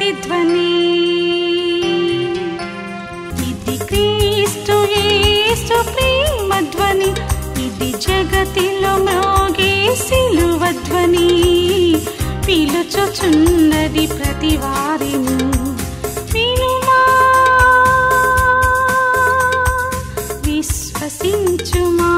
ప్రతిధ్వని. ఇది క్రీస్తు యేసు ప్రేమధ్వని, ఇది జగతిలో మ్రోగే సిలువధ్వని. పిలుచుచున్నది ప్రతి వారిని, వినుమా విశ్వసించుమా.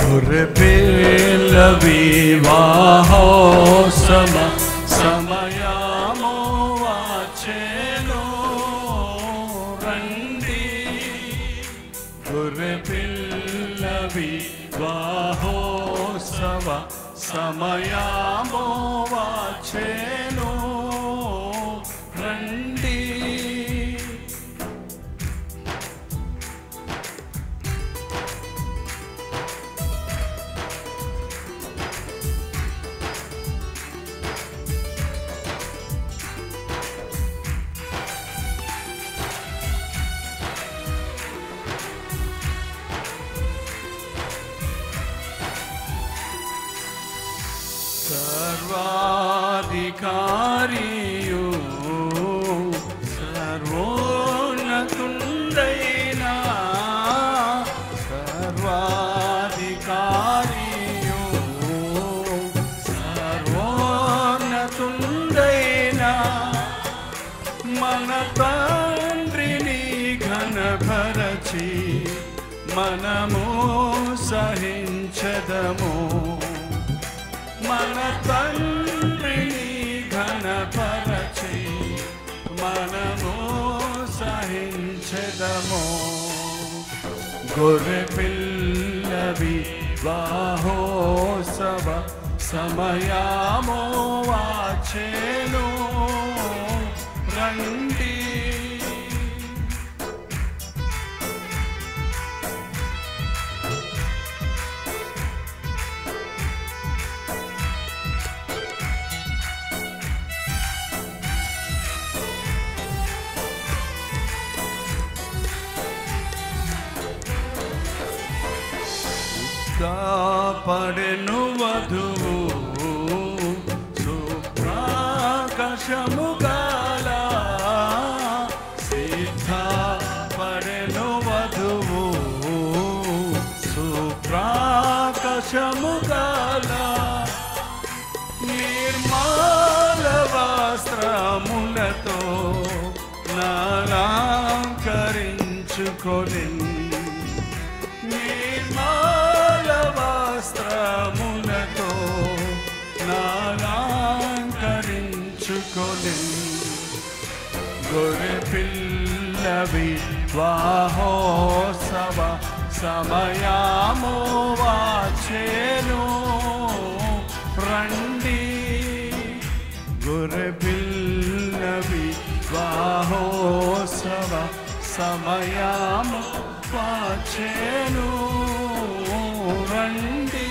గొర్రెపిల్ల వివాహోత్సవ సమయము వచ్చెను రండి. గొర్రెపిల్ల వివాహోత్సవ సమయము వచ్చెను రండి. సర్వాధికారియు సర్వోన్నతుండైనా, సర్వాధికారియు సర్వోన్నతుండైనా మన తండ్రిని ఘనపరచి మనము సహించదము. మన తండ్రిని ఘనపరచి మనము సహించదము. గొర్రెపిల్ల వివాహోత్సవ సమయము వచ్చెను రండి. పడెను వధువు సుప్రాకాశము గల, సిద్ధ పడెను వధువు సుప్రాకాశము గల. నిర్మల వస్త్రములతో నాలంకరించుకొని, వస్త్రములతో నాలంకరించుకొని, గొర్రెపిల్ల వివాహోత్సవ సమయము వచ్చెను రండి. గొర్రెపిల్ల వివాహోత్సవ సమయము వచ్చెను రండి.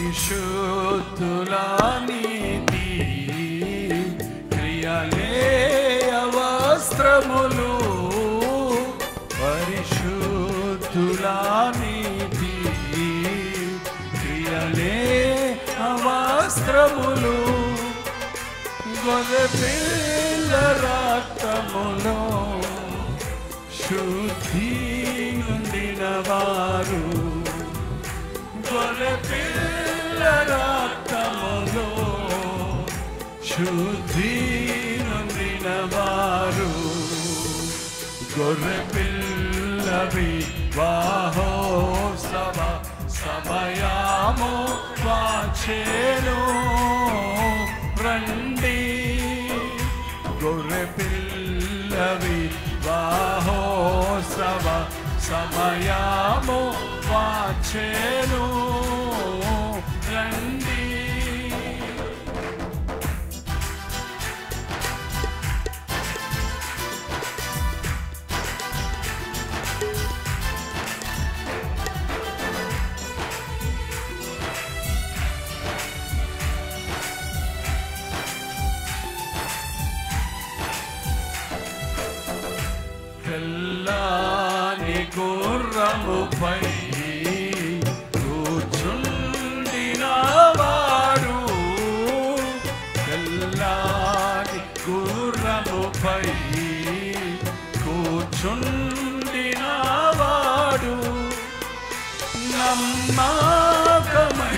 పరిశుద్ధుల నీతి క్రియలే అవస్త్రములు, పరిశుద్ధుల నీతి క్రియలే అవస్త్రములు. గొర్రెపిల్ల రక్తములో శుద్ధి నొందిన వారు, గొర్రెపిల్ల రక్తములో శుద్ధి నొందిన వారు గొర్రె పిల్ల వివాహోత్సవ సమయము వచ్చెను రండి గొర్రె పిల్ల వివాహోత్సవ సమయము వచ్చెను రండి తెల్లని గుర్రముపై కూర్చుండిన వాడు తెల్లని గుర్రముపై కూర్చుండిన వాడు నమ్మకమై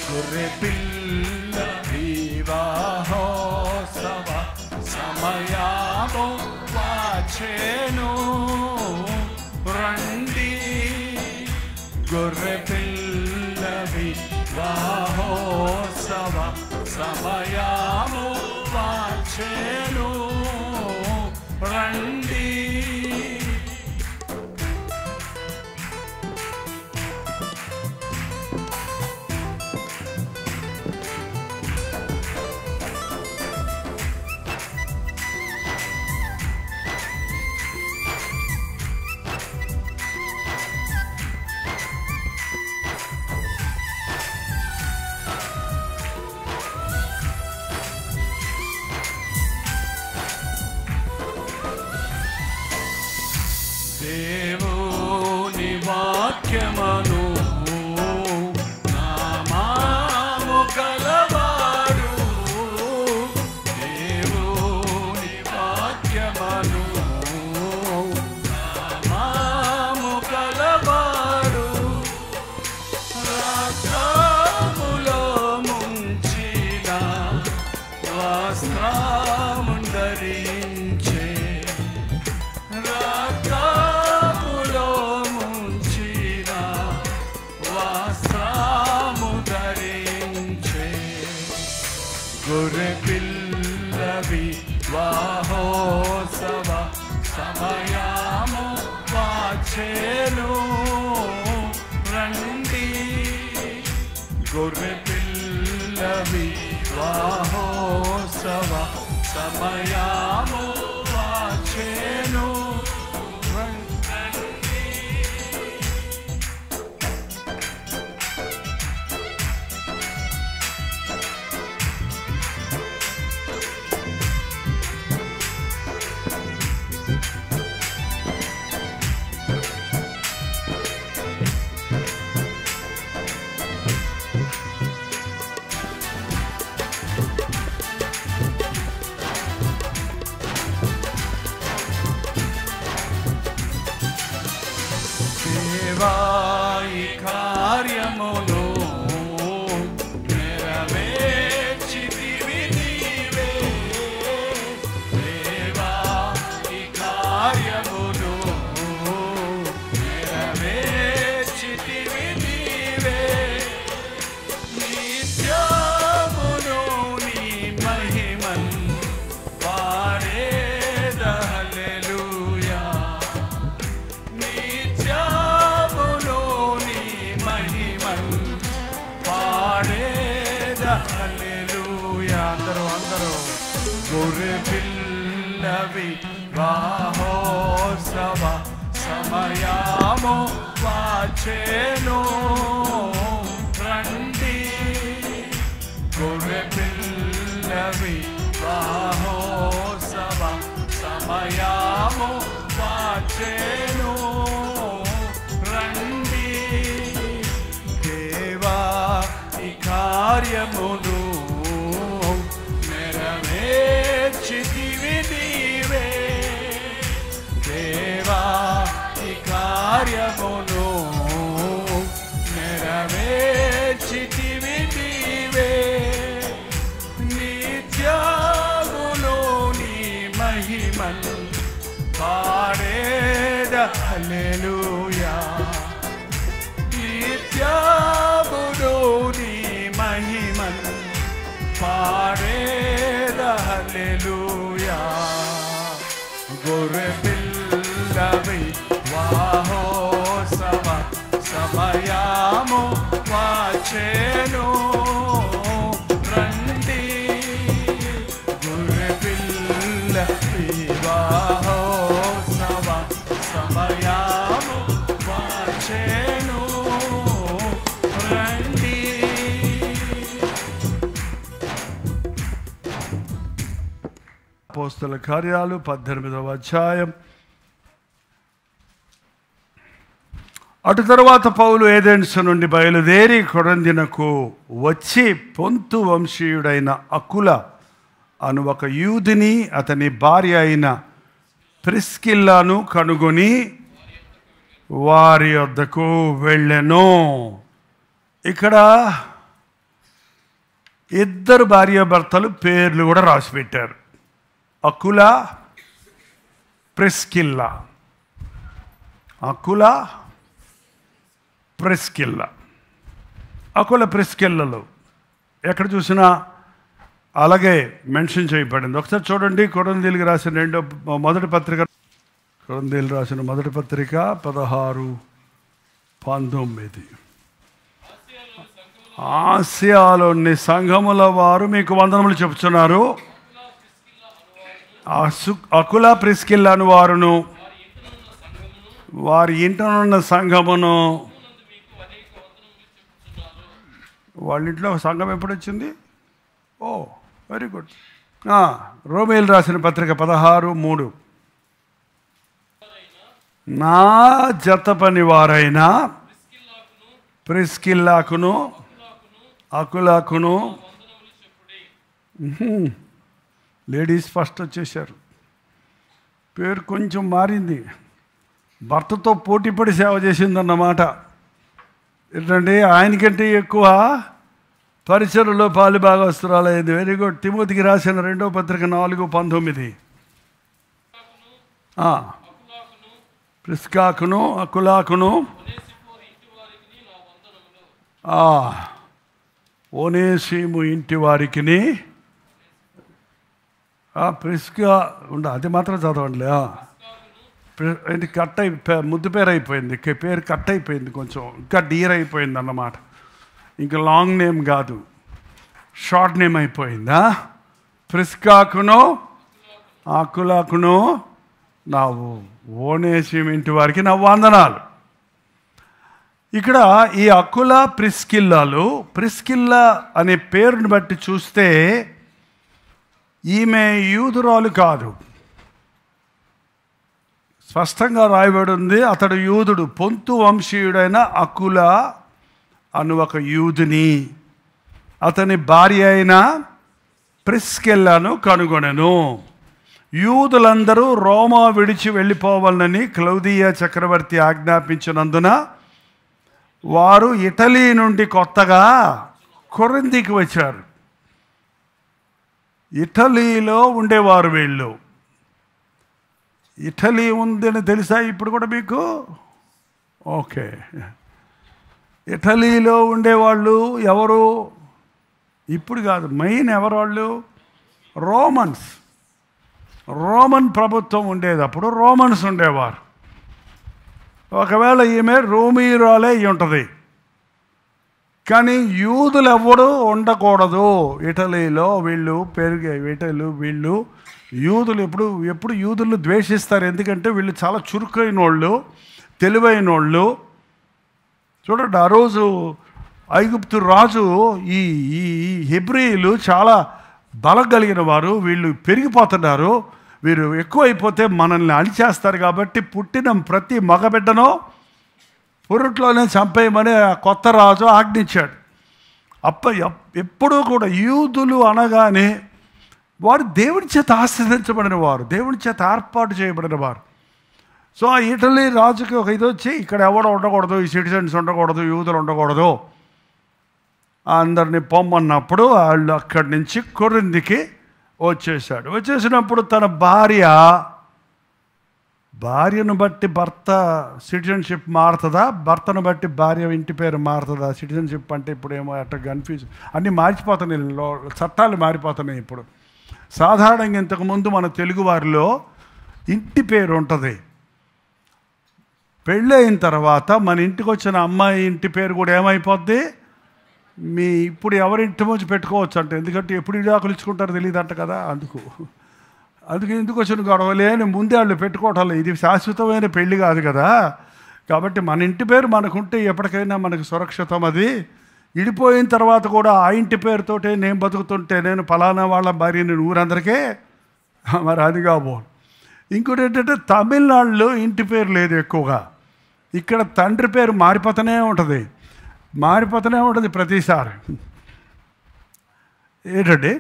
గొర్రె పిల్ల వివాహోత్సవ సమయము వచ్చెను రండి గొర్రె పిల్ల వివాహోత్సవ సమయము వచ్చెను రండి దేవుని వాక్యమును నామము కలవాడు దేవుని వాక్యమును నామము కలవాడు రాజ్యములో ముంచిన వస్త్రము ధరించే గొర్రె పిల్ల వివాహోత్సవ సమయము వచ్చెను రండి గొర్రె పిల్ల వివాహోత్సవ సమయము వచ్చెను దేవాయి కార్యమును నెరవేర్చితివి నీవే దేవాయి కార్యమును నెరవేర్చితివి నీవే నిత్యమును నీ మహిమన్ పాడేద హల్లెలూయా హల్లెలూయా అందరూ గొర్రె పిల్ల వివాహోత్సవ సమయము వచ్చెను రండి గొర్రె పిల్ల వివాహోత్సవ సమయము వచ్చెను రండి దేవా కార్యమును సమయము వచ్చెను రండి గొర్రె పిల్ల వివాహోత్సవ సమయము వచ్చెను రండి. అపోస్తల కార్యాలు 18వ అధ్యాయం. అటు తరువాత పౌలు ఏథెన్స్ నుండి బయలుదేరి కొరింథీనకు వచ్చి పొంతు వంశీయుడైన అకుల అను ఒక యూదుని అతని భార్య అయిన ప్రిస్కిల్లాను కనుగొని వారి వద్దకు వెళ్ళెను. ఇక్కడ ఇద్దరు భార్యాభర్తలు పేర్లు కూడా రాసి పెట్టారు. అకుల, ప్రిస్కిల్లా. అకుల, ప్రిస్కిల్లా. అకుల ప్రిస్కిల్లలో ఎక్కడ చూసినా అలాగే మెన్షన్ చేయబడింది. ఒకసారి చూడండి, కొరింథీయులకు రాసిన మొదటి పత్రిక, కొరింథీయులు రాసిన మొదటి పత్రిక 16:19. ఆసియాలోని సంఘముల వారు మీకు వందనములు చెప్తున్నారు. అకుల ప్రిస్కిల్లాను వారును వారి ఇంటనున్న సంఘమును. వాళ్ళ ఇంట్లో సంఘం ఎప్పుడు వచ్చింది? ఓ వెరీ గుడ్. రోమేలు రాసిన పత్రిక 16:3. నా జత పని వారైన ప్రిస్కిల్లాకును అకులాకును. లేడీస్ ఫస్ట్ వచ్చేసారు. పేరు కొంచెం మారింది. భర్తతో పోటీపడి సేవ చేసిందన్నమాట. ఏంటంటే ఆయనకంటే ఎక్కువ పరిచర్యలో పాలు బాగా వస్తురాలైంది. Very good. తిమోతికి రాసిన 2వ పత్రిక 4:19. ప్రిస్కాకును అకులాకును ఓనేసిము ఇంటి వారికి. ప్రిస్కా అది మాత్రం చదవండి. ఇది కట్ ముద్దు పేరు అయిపోయింది. పేరు కట్ అయిపోయింది, కొంచెం ఇంకా డీర్ అయిపోయింది అన్నమాట. ఇంకా లాంగ్ నేమ్ కాదు, షార్ట్ నేమ్ అయిపోయిందా. ప్రిస్కాకును అకులాకును నా ఓనేసిము ఇంటి వారికి నా వందనాలు. ఇక్కడ ఈ అకుల ప్రిస్కిల్లాలు, ప్రిస్కిల్లా అనే పేరుని బట్టి చూస్తే ఈమె యూదురాలు కాదు. స్పష్టంగా రాయబడి ఉంది, అతడు యూదుడు. పొంతు వంశీయుడైన అకుల అను ఒక యూదుని అతని భార్య అయిన ప్రిస్కిల్లాను కనుగొనెను. యూదులందరూ రోమా విడిచి వెళ్ళిపోవాలని క్లౌదియా చక్రవర్తి ఆజ్ఞాపించినందున వారు ఇటలీ నుండి కొత్తగా కొరింథీకి వచ్చారు. ఇటలీలో ఉండేవారు వీళ్ళు. ఇటలీ ఉందని తెలుసా ఇప్పుడు కూడా మీకు? ఓకే. ఇటలీలో ఉండేవాళ్ళు ఎవరు? ఇప్పుడు కాదు, మెయిన్ ఎవరు వాళ్ళు? రోమన్స్. రోమన్ ప్రభుత్వం ఉండేది అప్పుడు. రోమన్స్ ఉండేవారు. ఒకవేళ ఈమె రోమీరాలే అయి ఉంటుంది, కానీ యూదులు ఎవరు ఉండకూడదు ఇటలీలో. వీళ్ళు వీళ్ళు యూదులు ఎప్పుడు యూదులు ద్వేషిస్తారు. ఎందుకంటే వీళ్ళు చాలా చురుకైన వాళ్ళు, తెలివైన వాళ్ళు. చూడండి, ఆ రోజు ఐగుప్తు రాజు ఈ హెబ్రీయులు చాలా బలం కలిగిన వారు. వీళ్ళు పెరిగిపోతున్నారు, వీరు ఎక్కువైపోతే మనల్ని అణిచేస్తారు. కాబట్టి పుట్టిన ప్రతి మగబిడ్డనో పురుట్లోనే చంపేయమని ఆ కొత్త రాజు ఆజ్ఞించాడు. ఎప్పుడూ కూడా యూదులు అనగానే వారు దేవుని చేత ఆశీర్వదించబడిన వారు, దేవుని చేత ఏర్పాటు చేయబడిన వారు. సో ఆ ఇటలీ రాజుకి ఒక ఇది వచ్చి, ఇక్కడ ఎవడో ఉండకూడదు, ఈ సిటిజన్స్ ఉండకూడదు, యూదులు ఉండకూడదు, అందరినీ పొమ్మన్నప్పుడు వాళ్ళు అక్కడి నుంచి కొరింథీకి వచ్చేసాడు. వచ్చేసినప్పుడు తన భార్యను బట్టి భర్త సిటిజన్షిప్ మారుతుందా, భర్తను బట్టి భార్య ఇంటి పేరు మారుతుందా? సిటిజన్షిప్ అంటే ఇప్పుడు ఏమో అట్లా కన్ఫ్యూజ్, అన్నీ మారిపోతున్నాయి, చట్టాలు మారిపోతున్నాయి ఇప్పుడు. సాధారణంగా ఇంతకుముందు మన తెలుగు వారిలో ఇంటి పేరు ఉంటుంది, పెళ్ళి అయిన తర్వాత మన ఇంటికి వచ్చిన అమ్మాయి ఇంటి పేరు కూడా ఏమైపోద్ది? మీ ఇప్పుడు ఎవరింటి నుంచి పెట్టుకోవచ్చు అంట, ఎందుకంటే ఎప్పుడు విడాకులు ఇచ్చుకుంటారో తెలియదు అంట కదా. అందుకే ఎందుకు వచ్చిన గొడవలే అని ముందే వాళ్ళు పెట్టుకోవటం. ఇది శాశ్వతమైన పెళ్ళి కాదు కదా. కాబట్టి మన ఇంటి పేరు మనకుంటే ఎప్పటికైనా మనకు సురక్షితం. అది విడిపోయిన తర్వాత కూడా ఆ ఇంటి పేరుతోటే నేను బతుకుతుంటే నేను ఫలానా వాళ్ళ భార్యని ఊరందరికీ మరి అది కాబోను. ఇంకోటి ఏంటంటే తమిళనాడులో ఇంటి పేరు లేదు ఎక్కువగా. ఇక్కడ తండ్రి పేరు మారిపోతూనే ఉంటుంది ప్రతిసారి. ఏంటంటే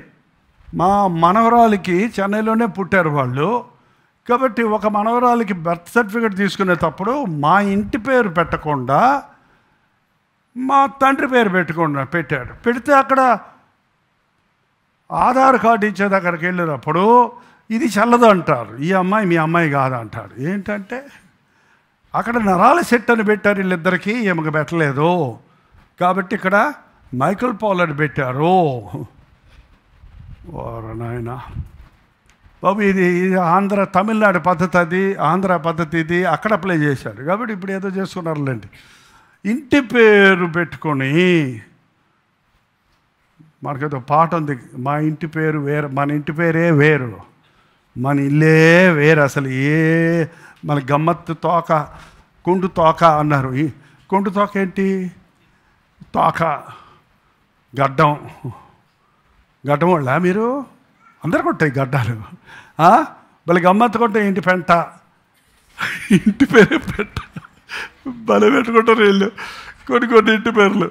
మా మనవరాలికి చెన్నైలోనే పుట్టారు వాళ్ళు. కాబట్టి ఒక మనవరాలికి బర్త్ సర్టిఫికేట్ తీసుకునేటప్పుడు మా ఇంటి పేరు పెట్టకుండా మా తండ్రి పేరు పెట్టాడు. పెడితే అక్కడ ఆధార్ కార్డు ఇచ్చే దగ్గరికి వెళ్ళినప్పుడు ఇది చల్లదు అంటారు, ఈ అమ్మాయి మీ అమ్మాయి కాదంటారు. ఏంటంటే అక్కడ నరాల సెట్ అని పెట్టారు వీళ్ళిద్దరికీ, ఈమెకు పెట్టలేదు. కాబట్టి ఇక్కడ మైకల్ పాల్ అని పెట్టారు. ఓర నాయన బాబు, ఇది తమిళనాడు పద్ధతి, అది ఆంధ్ర పద్ధతి, ఇది అక్కడ అప్లై చేశారు. కాబట్టి ఇప్పుడు ఏదో చేసుకున్నారులేండి. ఇంటి పేరు పెట్టుకొని మనకేదో పాట ఉంది, మా ఇంటి పేరు వేరు, మన ఇంటి పేరే వేరు, మన ఇల్లే వేరు. అసలు మన గమ్మత్తు తోక, కుండు తోక అన్నారు. ఈ కుండు తోక ఏంటి? తోక గడ్డం వాళ్ళ మీరు అందరు కొట్టాయి గడ్డాలు. భలే గమ్మత్తు కొట్టే ఇంటి పెంట, ఇంటి పేరే పెంట భలే పెట్టుకుంటారు వీళ్ళు కొన్ని ఇంటి పేర్లు.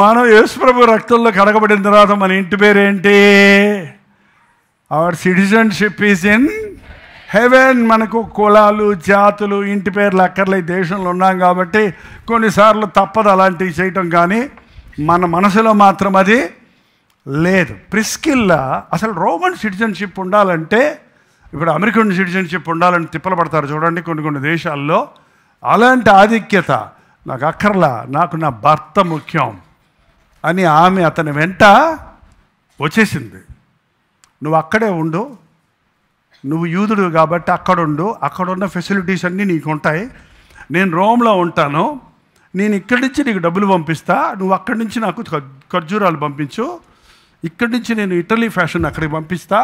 మనం యేసుప్రభు రక్తంలో కడగబడిన తర్వాత మన ఇంటి పేరేంటి? Hour citizenship is in heaven. మనకు కులాలు జాతులు ఇంటి పేర్లు అక్కర్లే, దేశంలో ఉన్నాం కాబట్టి కొన్నిసార్లు తప్పదు అలాంటివి చేయటం, కానీ మన మనసులో మాత్రం అది లేదు. ప్రిస్కిల్లా అసలు రోమన్ సిటిజన్షిప్ ఉండాలంటే, ఇప్పుడు అమెరికన్ సిటిజన్షిప్ ఉండాలని తిప్పలు పడతారు చూడండి కొన్ని దేశాల్లో. అలాంటి ఆధిక్యత నాకు అక్కర్లా, నాకు నా భర్త ముఖ్యం అని ఆమె అతని వెంట వచ్చేసింది. నువ్వు అక్కడే ఉండు, నువ్వు యూదుడు కాబట్టి అక్కడుండు, అక్కడున్న ఫెసిలిటీస్ అన్నీ నీకు ఉంటాయి. నేను రోమ్లో ఉంటాను, నేను ఇక్కడి నుంచి నీకు డబ్బులు పంపిస్తా, నువ్వు అక్కడి నుంచి నాకు ఖర్జూరాలు పంపించు, ఇక్కడి నుంచి నేను ఇటలీ ఫ్యాషన్ అక్కడికి పంపిస్తా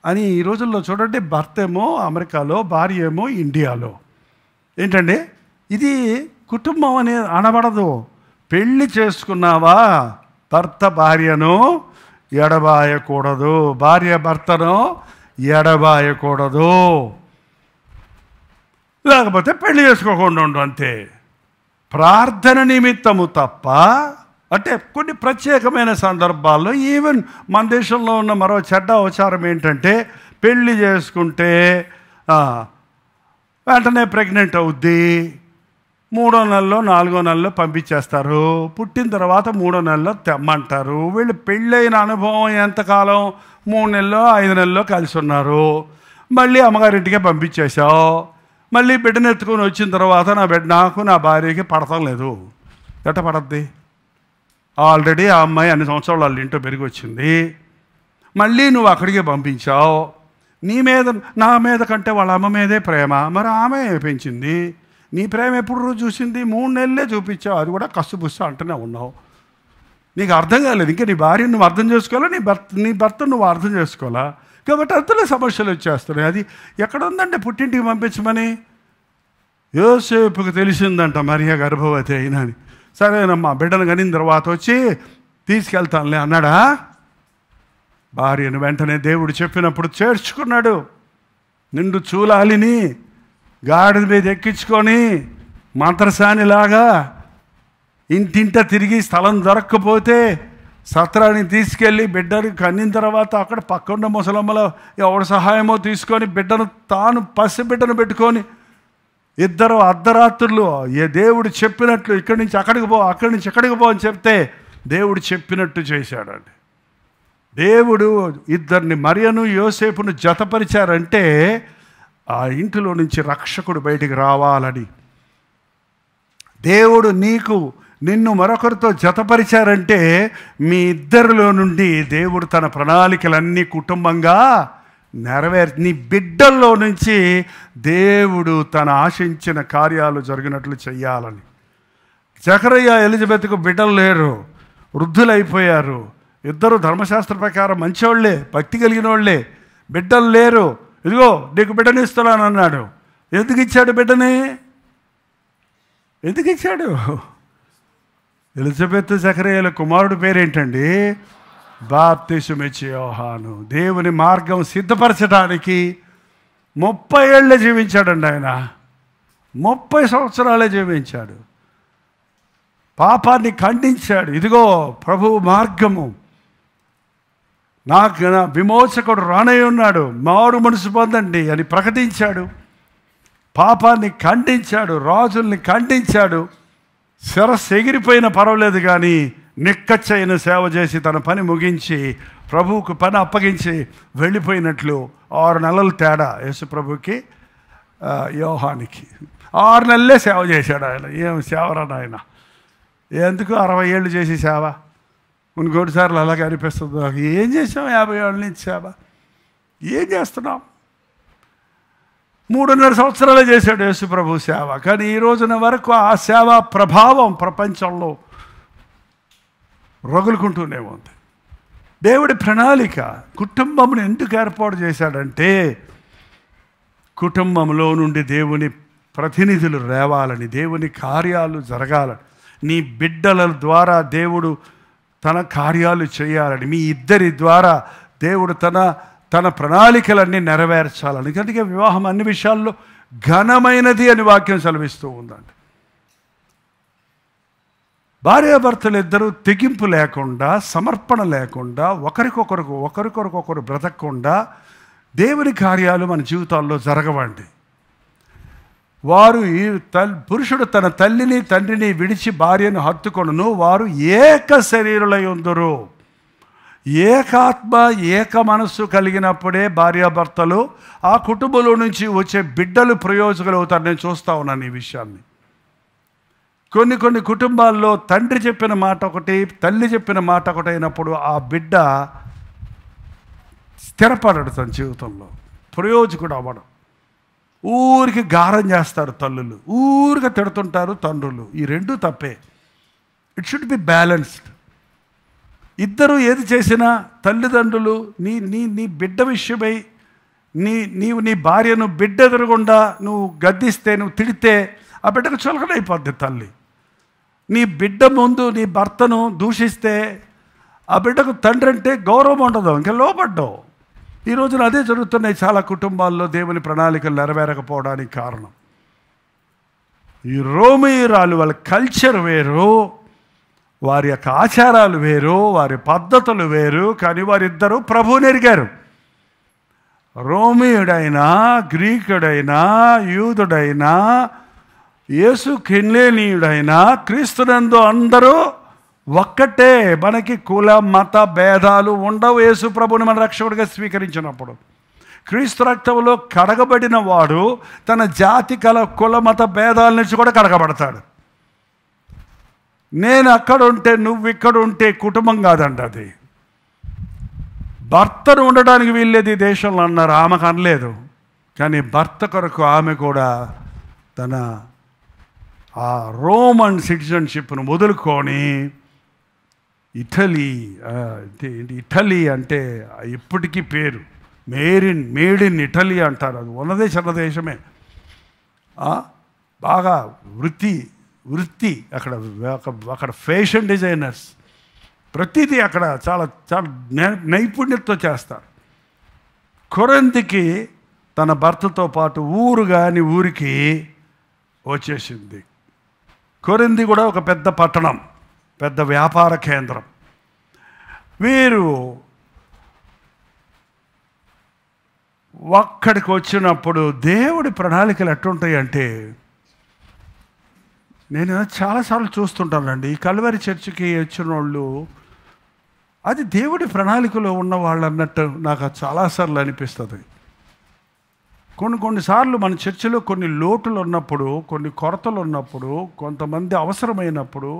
అని. ఈ రోజుల్లో చూడండి, భర్త ఏమో అమెరికాలో, భార్య ఏమో ఇండియాలో. ఏంటండి ఇది? కుటుంబం అని అనబడదు. పెళ్ళి చేసుకున్నావా, భర్త భార్యను ఎడబాయకూడదు, భార్య భర్తను ఎడబాయకూడదు, లేకపోతే పెళ్లి చేసుకోకుండా ఉండు అంతే. ప్రార్థన నిమిత్తము తప్ప, అంటే కొన్ని ప్రత్యేకమైన సందర్భాల్లో, ఈవెన్ మన దేశంలో ఉన్న మరో చెడ్డ ఆచారం ఏంటంటే, పెళ్ళి చేసుకుంటే వెంటనే ప్రెగ్నెంట్ అవుద్ది, 3వ నెలలో 4వ నెలలో పంపించేస్తారు, పుట్టిన తర్వాత 3వ నెలలో తెమ్మంటారు. వీళ్ళు పెళ్ళైన అనుభవం ఎంతకాలం? 3 నెలలో 5 నెలల్లో కలిసి ఉన్నారు, మళ్ళీ అమ్మగారింటికే పంపించేశావు. మళ్ళీ బిడ్డను ఎత్తుకొని వచ్చిన తర్వాత నాకు నా భార్యకి పడతాం లేదు. ఎట్ట పడద్ది? ఆల్రెడీ ఆ అమ్మాయి అన్ని సంవత్సరాలు వాళ్ళ ఇంట్లో పెరిగి వచ్చింది, మళ్ళీ నువ్వు అక్కడికే పంపించావు. నీ మీద నా మీద కంటే వాళ్ళ అమ్మ మీదే ప్రేమ, మరి ఆమె పెంచింది. నీ ప్రేమ ఎప్పుడు చూసింది? 3 నెలలే చూపించావు, అది కూడా కస్సుబుస్సు అంటూనే ఉన్నావు. నీకు అర్థం కాలేదు, ఇంకా నీ భార్యను నువ్వు అర్థం చేసుకోవాలా, నీ భర్త నువ్వు అర్థం చేసుకోవాలా. కాబట్టి అంతలో సమస్యలు వచ్చేస్తున్నాయి. అది ఎక్కడ ఉందంటే పుట్టింటికి పంపించమని యోసేపుకు తెలిసిందంట మరియ గర్భవతి అయినా అని. సరేనమ్మా, బిడ్డను కనిన తర్వాత వచ్చి తీసుకెళ్తానులే అన్నాడా? భార్యను వెంటనే దేవుడు చెప్పినప్పుడు చేర్చుకున్నాడు. నిండు చూలాలిని గాడిద మీద ఎక్కించుకొని మంత్రసానిలాగా ఇంటింట తిరిగి స్థలం దొరక్కపోతే సత్రాన్ని తీసుకెళ్ళి బిడ్డను కన్నిన తర్వాత అక్కడ పక్కన్న ముసలమ్మలో ఎవరి సహాయమో తీసుకొని బిడ్డను తాను పసిబిడ్డను పెట్టుకొని ఇద్దరు అర్ధరాత్రులు దేవుడు చెప్పినట్లు ఇక్కడి నుంచి అక్కడికి పో, అక్కడి నుంచి ఎక్కడికి పో అని చెప్తే దేవుడు చెప్పినట్టు చేశాడండి. దేవుడు ఇద్దరిని, మరియను యోసేపును జతపరిచారంటే ఆ ఇంటిలో నుంచి రక్షకుడు బయటికి రావాలని. దేవుడు నిన్ను మరొకరితో జతపరిచారంటే మీ ఇద్దరిలో నుండి దేవుడు తన ప్రణాళికలన్నీ కుటుంబంగా నీ బిడ్డల్లో నుంచి దేవుడు తన ఆశించిన కార్యాలు జరిగినట్లు చెయ్యాలని. జకరయ్య ఎలిజబెత్కు బిడ్డలు లేరు, వృద్ధులైపోయారు. ఇద్దరు ధర్మశాస్త్ర ప్రకారం మంచివాళ్లే, భక్తి కలిగిన వాళ్ళే, బిడ్డలు లేరు. ఇదిగో నీకు బిడ్డని ఇస్తున్నాను అన్నాడు. ఎందుకు ఇచ్చాడు బిడ్డని? ఎందుకు ఇచ్చాడు? ఎలిజబెత్ జకరయ్యల కుమారుడు పేరేంటండి? బాప్తిసమిచ్చే యోహాను. దేవుని మార్గం సిద్ధపరచడానికి 30 ఏళ్ళే జీవించాడండి ఆయన. 30 సంవత్సరాలే జీవించాడు. పాపాన్ని ఖండించాడు. ఇదిగో ప్రభువు మార్గము, నాకు నా విమోచకుడు రానై ఉన్నాడు, మారు మనసు పొందండి అని ప్రకటించాడు. పాపాన్ని ఖండించాడు, రాజుల్ని ఖండించాడు. శిరస్సు ఎగిరిపోయినా పర్వాలేదు కానీ నిక్కచ్చైన సేవ చేసి తన పని ముగించి ప్రభువుకు పని అప్పగించి వెళ్ళిపోయినట్లు 6 నెలలు తేడా యేసు ప్రభుకి యోహానికి. 6 నెలలే సేవ చేశాడు ఆయన. ఏం సేవరాడు ఆయన? ఎందుకు 60 ఏళ్ళు చేసి సేవ? కొన్నిసార్లు అలాగే అనిపిస్తుంది, నాకు ఏం చేసాం 50 ఏళ్ళ నుంచి సేవ? ఏం చేస్తున్నాం? 3.5 సంవత్సరాలే చేశాడు యేసు ప్రభు సేవ. కానీ ఈ రోజున వరకు ఆ సేవా ప్రభావం ప్రపంచంలో రగులుకుంటూనే ఉంది. దేవుడి ప్రణాళిక కుటుంబంను ఎందుకు ఏర్పాటు చేశాడంటే, కుటుంబంలో నుండి దేవుని ప్రతినిధులు రేవాలని, దేవుని కార్యాలు జరగాలని, నీ బిడ్డల ద్వారా దేవుడు తన కార్యాలు చేయాలని, మీ ఇద్దరి ద్వారా దేవుడు తన ప్రణాళికలన్నీ నెరవేర్చాలని. అందుకే వివాహం అన్ని విషయాల్లో ఘనమైనది అని వాక్యం సెలవిస్తూ ఉందండి. భార్యాభర్తలు ఇద్దరూ తెగింపు లేకుండా, సమర్పణ లేకుండా, ఒకరికొకరు బ్రతకకుండా దేవుని కార్యాలు మన జీవితాల్లో జరగవండి. వారు పురుషుడు తన తల్లిని తండ్రిని విడిచి భార్యను హత్తుకొనును, వారు ఏక శరీరులై ఉందురు. ఏకాత్మ ఏక మనస్సు కలిగినప్పుడే భార్యాభర్తలు ఆ కుటుంబంలో నుంచి వచ్చే బిడ్డలు ప్రయోజకులు అవుతారు. నేను చూస్తూ ఉన్నాను ఈ విషయాన్ని. కొన్ని కుటుంబాల్లో తండ్రి చెప్పిన మాట ఒకటి, తల్లి చెప్పిన మాట ఒకటి అయినప్పుడు ఆ బిడ్డ స్థిరపడడు తన జీవితంలో, ప్రయోజకుడు అవ్వడం. ఊరికి గారం చేస్తారు తల్లులు, ఊరిగా తిడుతుంటారు తండ్రులు. ఈ రెండూ తప్పే. It should be balanced. ఇద్దరు ఏది చేసినా తల్లిదండ్రులు నీ బిడ్డ విషయమై నీవు నీ భార్యను బిడ్డ ఎదురుగుండా నువ్వు గద్దిస్తే, నువ్వు తిడితే ఆ బిడ్డకు చులకనైపోద్ది తల్లి. నీ బిడ్డ ముందు నీ భర్తను దూషిస్తే ఆ బిడ్డకు తండ్రి అంటే గౌరవం ఉండదు, ఇంకా లోపడ్డావు. ఈ రోజున అదే జరుగుతున్నాయి చాలా కుటుంబాల్లో. దేవుని ప్రణాళికలు నెరవేరకపోవడానికి కారణం ఈ రోమీయురాలు వాళ్ళ కల్చర్ వేరు, వారి యొక్క ఆచారాలు వేరు, వారి పద్ధతులు వేరు. కానీ వారిద్దరూ ప్రభువుని ఎరిగారు. రోమీయుడైనా, గ్రీకుడైనా, యూదుడైనా, యేసు కెన్లేనీయుడైనా, క్రీస్తునందు అందరూ ఒక్కటే. మనకి కుల మత భేదాలు ఉండవు. యేసు ప్రభుని మన రక్షకుడిగా స్వీకరించినప్పుడు క్రీస్తు రక్తంలో కడగబడిన వాడు తన జాతి కుల మత భేదాల నుంచి కూడా కడగబడతాడు. నేను అక్కడ ఉంటే నువ్వు ఇక్కడ ఉంటే కుటుంబం కాదండి అది. భర్తను ఉండడానికి వీల్లేదు ఈ దేశంలో అన్నారు, ఆమెకు అనలేదు. కానీ భర్త కొరకు ఆమె కూడా తన ఆ రోమన్ సిటిజన్షిప్ను వదులుకొని ఇటలీ అంటే ఇప్పటికీ పేరు మేడ్ ఇన్ ఇటలీ అంటారు. అది ఉన్నదే చిన్న దేశమే. బాగా వృత్తి అక్కడ ఫ్యాషన్ డిజైనర్స్ ప్రతిదీ అక్కడ చాలా చాలా నైపుణ్యతతో చేస్తారు. కొరింథీకి తన భర్తతో పాటు ఊరికి వచ్చేసింది. కొరింథీ కూడా ఒక పెద్ద పట్టణం, పెద్ద వ్యాపార కేంద్రం. వీరు ఒక్కడికి వచ్చినప్పుడు దేవుడి ప్రణాళికలు ఎట్టుంటాయి అంటే, నేను చాలాసార్లు చూస్తుంటానండి. ఈ కల్వరి చర్చికి వచ్చిన వాళ్ళు అది దేవుడి ప్రణాళికలో ఉన్న వాళ్ళు అన్నట్టు నాకు చాలాసార్లు అనిపిస్తుంది. కొన్నిసార్లు మన చర్చిలో కొన్ని లోటులు ఉన్నప్పుడు, కొన్ని కొరతలు ఉన్నప్పుడు, కొంతమంది అవసరమైనప్పుడు,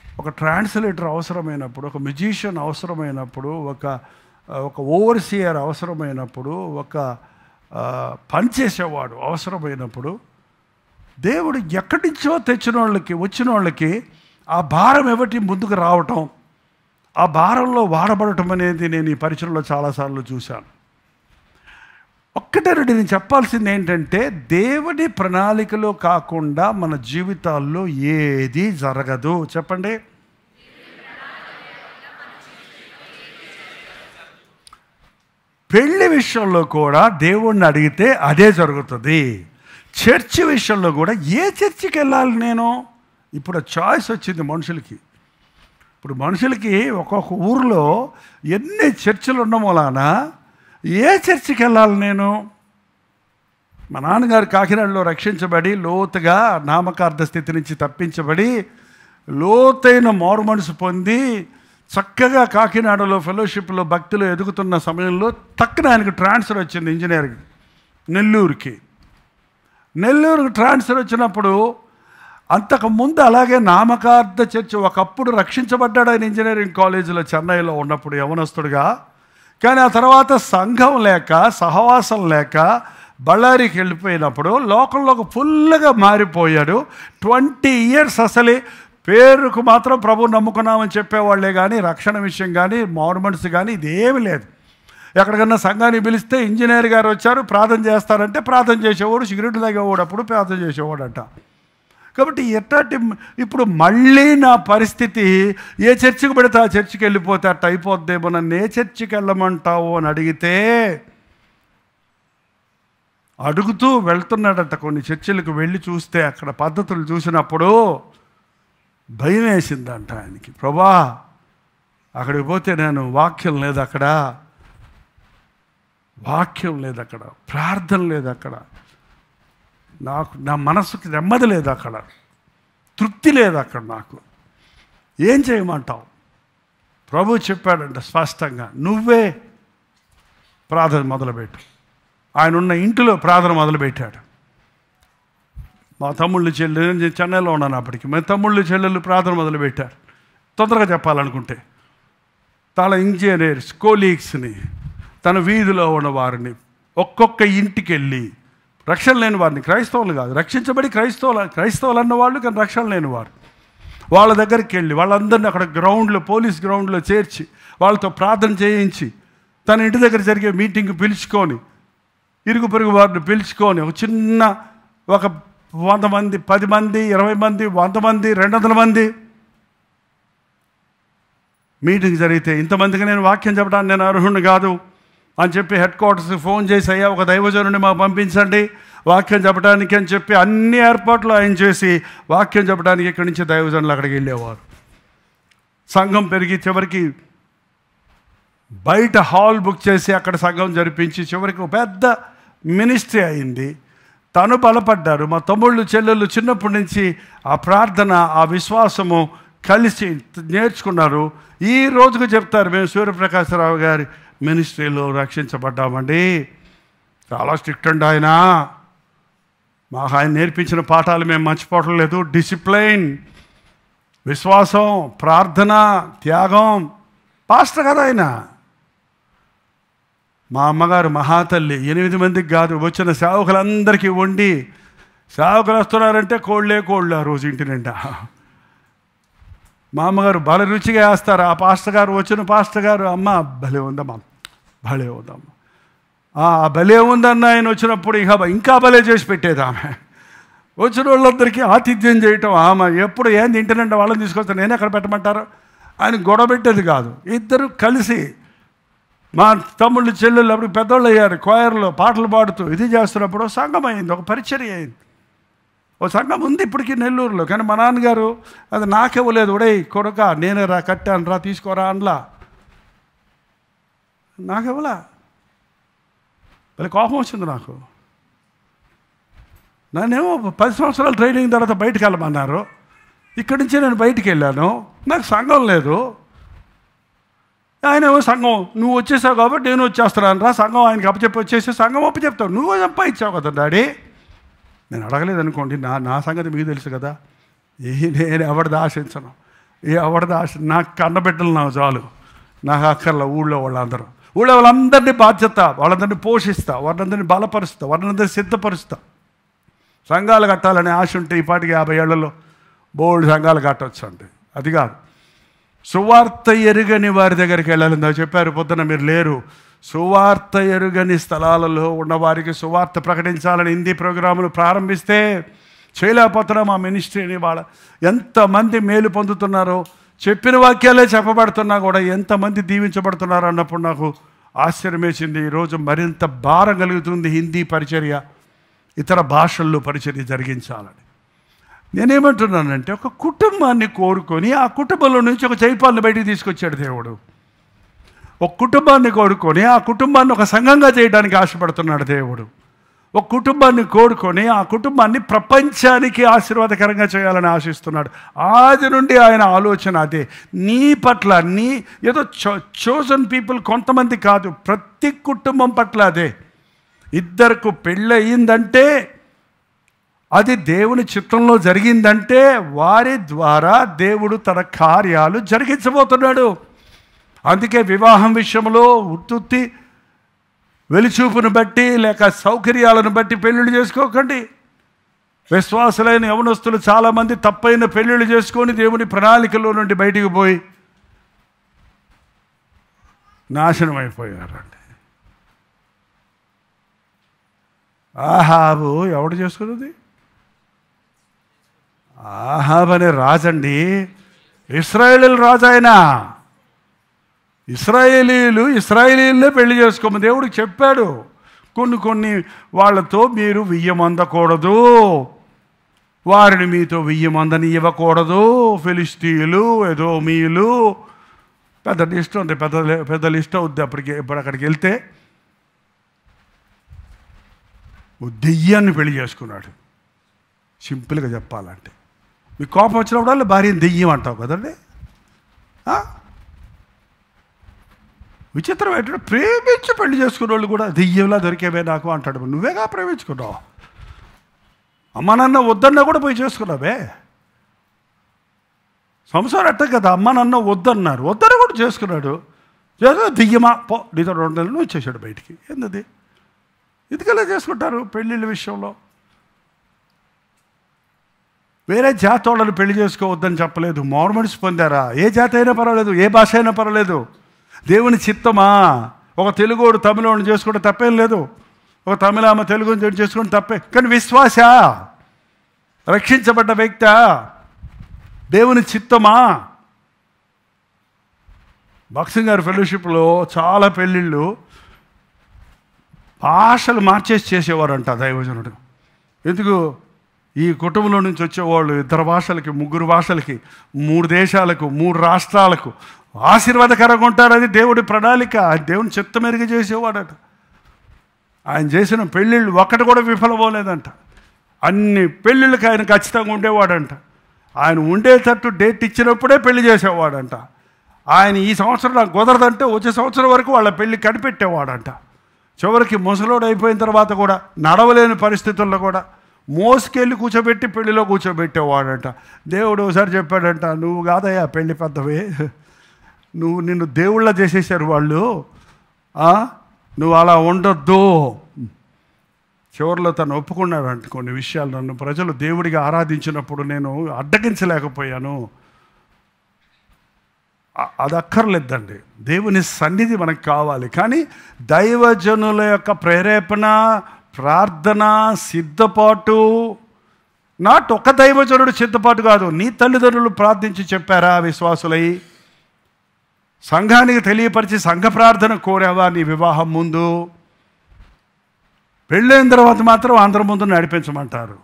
ఒక ట్రాన్స్లేటర్ అవసరమైనప్పుడు, ఒక మ్యూజిషియన్ అవసరమైనప్పుడు, ఒక ఒక ఓవర్సియర్ అవసరమైనప్పుడు, ఒక పనిచేసేవాడు అవసరమైనప్పుడు, దేవుడు ఎక్కడి నుంచో వచ్చిన వాళ్ళకి ఆ భారం ఎవటి ముందుకు రావటం, ఆ భారంలో వాడబడటం అనేది నేను ఈ పరిచయంలో చాలాసార్లు చూశాను. ఒక్కటే రెండు నేను చెప్పాల్సింది ఏంటంటే, దేవుని ప్రణాళికలో కాకుండా మన జీవితాల్లో ఏది జరగదు. చెప్పండి. పెళ్లి విషయంలో కూడా దేవుణ్ణి అడిగితే అదే జరుగుతుంది. చర్చి విషయంలో కూడా ఏ చర్చికి వెళ్ళాలి నేను? ఇప్పుడు చాయిస్ వచ్చింది మనుషులకి. ఇప్పుడు మనుషులకి ఒక్కొక్క ఊరిలో ఎన్ని చర్చిలు ఉన్న మూలాన ఏ చర్చికి వెళ్ళాలి నేను? మా నాన్నగారు కాకినాడలో రక్షించబడి, లోతుగా నామకార్థ స్థితి నుంచి తప్పించబడి, లోతైన మారు మనసు పొంది, చక్కగా కాకినాడలో ఫెలోషిప్లో భక్తిలో ఎదుగుతున్న సమయంలో తక్కువ ఆయనకు ట్రాన్స్ఫర్ వచ్చింది ఇంజనీరింగ్ నెల్లూరుకి ట్రాన్స్ఫర్ వచ్చినప్పుడు, అంతకుముందు అలాగే నామకార్థ చర్చ్ ఒకప్పుడు రక్షించబడ్డాడు ఆయన ఇంజనీరింగ్ కాలేజీలో చెన్నైలో ఉన్నప్పుడు యవనస్తుడుగా. కానీ ఆ తర్వాత సంఘం లేక, సహవాసం లేక బళ్ళారికి వెళ్ళిపోయినప్పుడు లోకంలోకి ఫుల్గా మారిపోయాడు. 20 years అసలే పేరుకు మాత్రం ప్రభు నమ్ముకున్నామని చెప్పేవాళ్లే కానీ రక్షణ విషయం కానీ మారుమనసు కానీ ఇదేమీ లేదు. ఎక్కడికన్నా సంఘాన్ని పిలిస్తే ఇంజనీర్ గారు వచ్చారు ప్రార్థన చేస్తారంటే ప్రార్థన చేసేవాడు, సిగరెట్ తాగేవాడు, అప్పుడు ప్రార్థన చేసేవాడంట. కాబట్టి ఎట్లాంటి ఇప్పుడు మళ్ళీ నా పరిస్థితి ఏ చర్చికి పెడితే ఆ చర్చికి వెళ్ళిపోతే అట్ట అయిపోద్దేమో, నన్ను ఏ చర్చికి వెళ్ళమంటావు అని అడిగితే అడుగుతూ వెళ్తున్నాడట. కొన్ని చర్చిలకు వెళ్ళి చూస్తే అక్కడ పద్ధతులు చూసినప్పుడు భయం వేసిందంట ఆయనకి. ప్రభా, అక్కడికి పోతే నేను వాక్యం లేదు అక్కడ, ప్రార్థన లేదు అక్కడ, నాకు నా మనసుకి నెమ్మది లేదు అక్కడ, తృప్తి లేదు అక్కడ, నాకు ఏం చేయమంటావు? ప్రభు చెప్పాడంట స్పష్టంగా, నువ్వే ప్రార్థన మొదలుపెట్టు. ఆయన ఉన్న ఇంటిలో ప్రార్థన మొదలుపెట్టాడు. మా తమ్ముళ్ళు చెల్లెలు, నేను చెన్నైలో ఉన్నాను అప్పటికి, మా తమ్ముళ్ళు చెల్లెళ్ళు ప్రార్థన మొదలుపెట్టారు. తొందరగా చెప్పాలనుకుంటే తన ఇంజనీర్స్ కోలీగ్స్ని, తన వీధిలో ఉన్న వారిని ఒక్కొక్క ఇంటికి వెళ్ళి, రక్షణ లేని వారిని, క్రైస్తవులు కాదు, రక్షించబడి క్రైస్తవులు అన్నవాళ్ళు కానీ రక్షణ లేని వారు, వాళ్ళ దగ్గరికి వెళ్ళి వాళ్ళందరినీ అక్కడ పోలీస్ గ్రౌండ్లో చేర్చి వాళ్ళతో ప్రార్థన చేయించి, తన ఇంటి దగ్గర జరిగే మీటింగ్ పిలుచుకొని, ఇరుగు పొరుగు వారిని పిలుచుకొని, ఒక చిన్న 100 మంది, 10 మంది, 20 మంది, 100 మంది, 200 మంది మీటింగ్ జరిగితే, ఇంతమందికి నేను వాక్యం చెప్పడానికి నేను అర్హుడిని కాదు అని చెప్పి హెడ్ క్వార్టర్స్కి ఫోన్ చేసి, అయ్యా ఒక దైవజనుడిని మాకు పంపించండి వాక్యం చెప్పడానికి అని చెప్పి అన్ని ఏర్పాట్లు ఆయన చేసి వాక్యం చెప్పడానికి ఇక్కడి నుంచి దైవజనులు అక్కడికి వెళ్ళేవారు. సంఘం పెరిగి చివరికి బయట హాల్ బుక్ చేసి అక్కడ సంఘం జరిపించి చివరికి ఒక పెద్ద మినిస్ట్రీ అయింది. తను బలపడ్డారు. మా తమ్ముళ్ళు చెల్లెళ్ళు చిన్నప్పటి నుంచి ఆ ప్రార్థన, ఆ విశ్వాసము కలిసి నేర్చుకున్నారు. ఈ రోజుకు చెప్తారు, మేము సూర్యప్రకాశరావు గారి మినిస్ట్రీలో రక్షించబడ్డామండి. చాలా స్ట్రిక్ట్ అండి ఆయన. మాకు ఆయన నేర్పించిన పాఠాలు మేము మర్చిపోవటం లేదు. డిసిప్లైన్, విశ్వాసం, ప్రార్థన, త్యాగం. పాస్టర్ కదా ఆయన. మా అమ్మగారు మహాతల్లి 8 మందికి కాదు, వచ్చిన సేవకులందరికీ వండి, సేవకులు వస్తున్నారంటే కోళ్ళే ఆ రోజు ఇంటి నిండా. మా అమ్మగారు భలే రుచిగా వేస్తారు. ఆ పాస్టర్ గారు, వచ్చిన పాస్టర్ గారు, అమ్మ భలే ఉందమ్మా, భలే ఉందమ్మా, భలే ఉందన్న ఆయన వచ్చినప్పుడు ఇంకా భలే చేసి పెట్టేది ఆమె. వచ్చిన వాళ్ళందరికీ ఆతిథ్యం చేయటం. ఆమె ఎప్పుడు ఏం తింటానంటే వాళ్ళని తీసుకొస్తాను, నేను ఎక్కడ పెట్టమంటారు ఆయన గొడవ పెట్టేది కాదు. ఇద్దరు కలిసి, మా తమ్ముళ్ళు చెల్లెళ్ళు అప్పుడు పెద్దోళ్ళు అయ్యారు, క్వైర్లో పాటలు పాడుతూ ఇది చేస్తున్నప్పుడు సంఘం అయింది, ఒక పరిచర్య అయింది. ఓ సంఘం ఉంది ఇప్పటికీ నెల్లూరులో. కానీ మా నాన్నగారు అది నాకివ్వలేదు. ఒడే కొడుక, నేనే కట్టాను రా, తీసుకోరా అనలా, నాకివ్వలా. మళ్ళీ కోపం వచ్చింది నాకు. నన్నేమో 10 సంవత్సరాలు ట్రైనింగ్ తర్వాత బయటకు వెళ్ళమన్నారు. ఇక్కడి నుంచి నేను బయటికి వెళ్ళాను, నాకు సంఘం లేదు. ఆయన ఏమో సంఘం, నువ్వు వచ్చేసావు కాబట్టి నేను వచ్చేస్తున్నాను రా, సంఘం ఆయనకి అప్పచెప్పి వచ్చేసి సంఘం అప్పచెప్తావు, నువ్వు సంపాదించావు కదా డాడీ. నేను అడగలేదు అనుకోండి, నా సంగతి మీకు తెలుసు కదా. నేను ఎవరిది ఆశించను, ఎవరిది నాకు కన్నబిడ్డలు నాకు చాలు, నాకు అక్కర్ల ఊళ్ళో వాళ్ళందరూ. ఊళ్ళో వాళ్ళందరినీ బాధ్యత, వాళ్ళందరినీ పోషిస్తా, వాళ్ళందరినీ బలపరుస్తా, వాళ్ళందరినీ సిద్ధపరుస్తా. సంఘాలు కట్టాలనే ఆశ ఉంటే ఈ పాటికి 50 ఏళ్లలో బోల్డ్ సంఘాలు కట్టవచ్చు అండి. అది కాదు, సువార్త ఎరుగని వారి దగ్గరికి వెళ్ళాలి. చెప్పారు పొద్దున, మీరు లేరు. సువార్త ఎరుగని స్థలాలలో ఉన్నవారికి సువార్త ప్రకటించాలని హిందీ ప్రోగ్రాములు ప్రారంభిస్తే చేయలేకపోతున్నాం. మా మినిస్ట్రీని వాళ్ళ ఎంతమంది మేలు పొందుతున్నారో, చెప్పిన వాక్యాలే చెప్పబడుతున్నా కూడా ఎంతమంది దీవించబడుతున్నారు అన్నప్పుడు నాకు ఆశ్చర్యం వేసింది. ఈరోజు మరింత భారం కలుగుతుంది హిందీ పరిచర్య, ఇతర భాషల్లో పరిచర్య జరిగించాలని. నేనేమంటున్నానంటే, ఒక కుటుంబాన్ని కోరుకొని ఆ కుటుంబంలో నుంచి ఒక జైపాల్ని బయటికి తీసుకొచ్చాడు దేవుడు. ఒక కుటుంబాన్ని కోరుకొని ఆ కుటుంబాన్ని ఒక సంఘంగా చేయడానికి ఆశపడుతున్నాడు దేవుడు. ఒక కుటుంబాన్ని కోరుకొని ఆ కుటుంబాన్ని ప్రపంచానికి ఆశీర్వాదకరంగా చేయాలని ఆశిస్తున్నాడు. ఆది నుండి ఆయన ఆలోచన అదే. నీ పట్ల, నీ ఏదో చోజన్ పీపుల్ కొంతమంది కాదు, ప్రతి కుటుంబం పట్ల అదే. ఇద్దరికి పెళ్ళయిందంటే, అది దేవుని చిత్తంలో జరిగిందంటే వారి ద్వారా దేవుడు తన కార్యాలు జరిగించబోతున్నాడు. అందుకే వివాహం విషయంలో ఉత్తుత్తి వెలిచూపును బట్టి లేక సౌకర్యాలను బట్టి పెళ్ళిళ్ళు చేసుకోకండి. విశ్వాసులైన యవనస్తులు చాలామంది తప్పైన పెళ్ళిళ్ళు చేసుకొని దేవుని ప్రణాళికలో నుండి బయటికి పోయి నాశనం అయిపోయారండి. ఆహాబు ఎవడు చేసుకున్నది? ఆహాబు అనే రాజండి, ఇశ్రాయేలీల రాజు. ఆయన ఇశ్రాయేలీలే పెళ్లి చేసుకోమని దేవుడికి చెప్పాడు. కొన్ని వాళ్ళతో మీరు వియ్యమందకూడదు, వారిని మీతో వియ్యమందని ఇవ్వకూడదు. ఫిలిస్తీయులు, ఎదోమీయులు, పెద్ద లిస్ట్ ఉంది, పెద్ద లిస్ట్ అవుద్ది. ఇప్పుడు అక్కడికి వెళ్తే దెయ్యాన్ని పెళ్లి చేసుకున్నాడు. సింపుల్గా చెప్పాలంటే, మీకు కోపం వచ్చినప్పుడు భార్యని దెయ్యం అంటావు కదండి. విచిత్రం ఏంటంటే, ప్రేమించి పెళ్లి చేసుకున్న వాళ్ళు కూడా దెయ్యంలా దొరికేవే నాకు అంటాడు. నువ్వేగా ప్రేమించుకున్నావు, అమ్మ నాన్న వద్దన్నా కూడా పోయి చేసుకున్నావే. సంసారం అట్ట కదా, అమ్మ నాన్న వద్దన్నారు, వద్దన్న కూడా చేసుకున్నాడు. దెయ్యమా పో, నీతో 2 నెలలు వచ్చేసాడు బయటికి. ఏంది ఎందుకలా చేసుకుంటారు పెళ్ళిళ్ళ విషయంలో? వేరే జాతి వాళ్ళని పెళ్లి చేసుకోవద్దని చెప్పలేదు. మార్మన్స్ పొందారా? ఏ జాతి అయినా పర్వాలేదు, ఏ భాష అయినా పర్వాలేదు. దేవుని చిత్తమా? ఒక తెలుగోడు తమిళోడిని చేసుకుంటే తప్పేం లేదు, ఒక తమిళామ తెలుగుని చేసుకుంటే తప్పే. కానీ విశ్వాస, రక్షించబడ్డ వ్యక్తి, దేవుని చిత్తమా? బాక్సింగ్ గారి ఫెలోషిప్లో చాలా పెళ్ళిళ్ళు భాషలు మార్చేసి చేసేవారంట దైవజనుడు. ఎందుకు? ఈ కుటుంబంలో నుంచి వచ్చేవాళ్ళు 2 భాషలకి, 3 భాషలకి, 3 దేశాలకు, 3 రాష్ట్రాలకు ఆశీర్వాదకరంగా ఉంటారు. అది దేవుడి ప్రణాళిక. దేవుని చిత్తం మెరుగు చేసేవాడట. ఆయన చేసిన పెళ్ళిళ్ళు ఒక్కటి కూడా విఫలమవలేదంట. అన్ని పెళ్ళిళ్ళకి ఆయన ఖచ్చితంగా ఉండేవాడంట. ఆయన ఉండేటట్టు డేట్ ఇచ్చినప్పుడే పెళ్లి చేసేవాడంట. ఆయన ఈ సంవత్సరం నాకు కుదరదంటే వచ్చే సంవత్సరం వరకు వాళ్ళ పెళ్ళి కనిపెట్టేవాడంట. చివరికి ముసలోడు అయిపోయిన తర్వాత కూడా, నడవలేని పరిస్థితుల్లో కూడా మోసుకెళ్ళి కూర్చోబెట్టి పెళ్లిలో కూర్చోబెట్టేవాడంట. దేవుడు ఒకసారి చెప్పాడంట, నువ్వు కాదయ్యా పెళ్లి పెద్దవే, నిన్ను దేవుళ్ళ చేసేసారు వాళ్ళు, నువ్వు అలా ఉండొద్దు. చివరిలో తను ఒప్పుకున్నాడంట కొన్ని విషయాలు. నన్ను ప్రజలు దేవుడిగా ఆరాధించినప్పుడు నేను అడ్డగించలేకపోయాను. అది అక్కర్లేదండి. దేవుని సన్నిధి మనకు కావాలి. కానీ దైవజనుల యొక్క ప్రేరేపణ, ప్రార్థన, సిద్ధపాటు, నాట్ ఒక దైవజనుడు సిద్ధపాటు కాదు. నీ తల్లిదండ్రులు ప్రార్థించి చెప్పారా విశ్వాసులై? సంఘానికి తెలియపరిచి సంఘ ప్రార్థన కోరావా నీ వివాహం ముందు? పెళ్ళైన తర్వాత మాత్రం అందరి ముందు నడిపించమంటారు.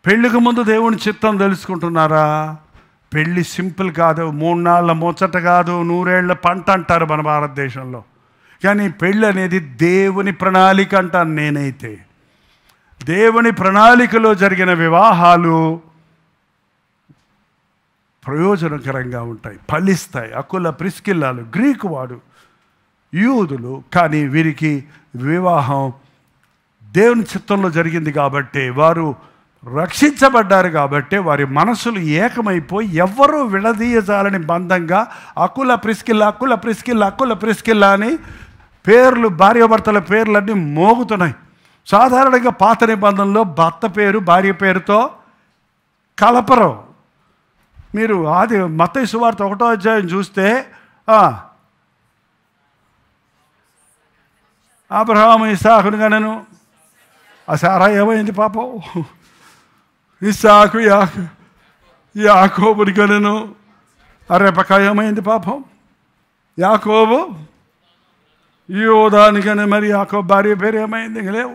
పెళ్ళికి ముందు దేవుని చిత్తం తెలుసుకుంటున్నారా? పెళ్ళి సింపుల్ కాదు, 3 నాళ్ళ ముచ్చట కాదు, 100 ఏళ్ల పంట అంటారు మన భారతదేశంలో. కానీ పెళ్ళి అనేది దేవుని ప్రణాళిక అంటాను నేనైతే. దేవుని ప్రణాళికలో జరిగిన వివాహాలు ప్రయోజనకరంగా ఉంటాయి, ఫలిస్తాయి. అకుల ప్రిస్కిల్లాలు గ్రీకు వాడు, యూదులు. కానీ వీరికి వివాహం దేవుని చిత్తంలో జరిగింది కాబట్టి, వారు రక్షించబడ్డారు కాబట్టి, వారి మనసులు ఏకమైపోయి ఎవ్వరూ విడదీయజాలని బంధంగా అకుల ప్రిస్కిల్లా అని పేర్లు, భార్యాభర్తల పేర్లన్నీ మోగుతున్నాయి. సాధారణంగా పాత నిబంధనలో భర్త పేరు భార్య పేరుతో కలపరు. మీరు మత్తయి సువార్త 1వ అధ్యాయం చూస్తే అబ్రహాము ఇస్సాకును గనెను. ఆ సారా ఏమైంది పాపం? ఇస్సాకు యాకోబుని గనెను. ఆ రెబెకా ఏమైంది పాపం? యాకోబు యోదాని కానీ మరి యాకోబు భార్య పేరు ఏమైంది? లేవు.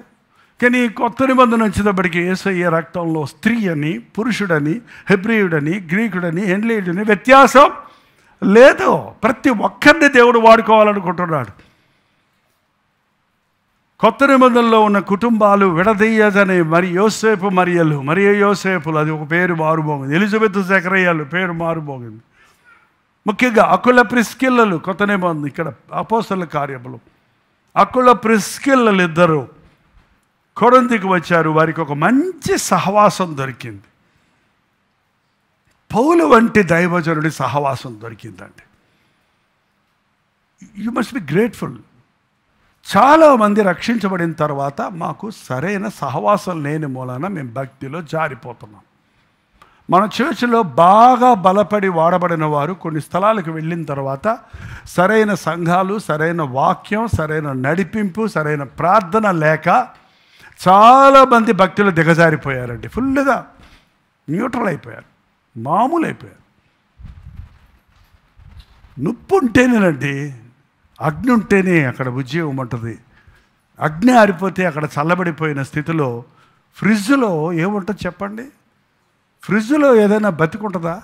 కానీ కొత్త నిబంధన వచ్చేటప్పటికి యేసయ్య రక్తంలో స్త్రీ అని, పురుషుడని, హెబ్రీయుడని, గ్రీకుడని, హెన్లీయుడని వ్యత్యాసం లేదు. ప్రతి ఒక్కరిని దేవుడు వాడుకోవాలనుకుంటున్నాడు. కొత్త నిబంధనలో ఉన్న కుటుంబాలు విడదీయదని మరి యోసేపు మరియలు, మరియు యోసేపులు, అది ఒక పేరు మారుమోగింది. ఎలిజబెత్ జకరయ్యలు పేరు మారుమోగింది. ముఖ్యంగా అకుల ప్రిస్కిల్లలు కొత్త నిబంధన, ఇక్కడ అపోస్తలుల కార్యములు అకుల ప్రిస్కిల్లలు ఇద్దరు కొరింథీకి వచ్చారు. వారికి ఒక మంచి సహవాసం దొరికింది. పౌలు వంటి దైవజనుడి సహవాసం దొరికిందండి. You must be grateful. చాలామంది రక్షించబడిన తర్వాత మాకు సరైన సహవాసం లేని మూలాన మేము భక్తిలో జారిపోతున్నాం. మన చర్చిలో బాగా బలపడి వాడబడిన వారు కొన్ని స్థలాలకు వెళ్ళిన తర్వాత సరైన సంఘాలు, సరైన వాక్యం, సరైన నడిపింపు, సరైన ప్రార్థన లేక చాలామంది భక్తులు దిగజారిపోయారండి. ఫుల్గా న్యూట్రల్ అయిపోయారు, మామూలు అయిపోయారు. నొప్పి ఉంటేనేనండి, అగ్ని ఉంటేనే అక్కడ ఉద్యోగం ఉంటుంది. అగ్ని ఆరిపోతే అక్కడ చల్లబడిపోయిన స్థితిలో ఫ్రిడ్జ్లో ఏముంటుంది చెప్పండి? ఫ్రిడ్జ్లో ఏదైనా బతికుంటుందా?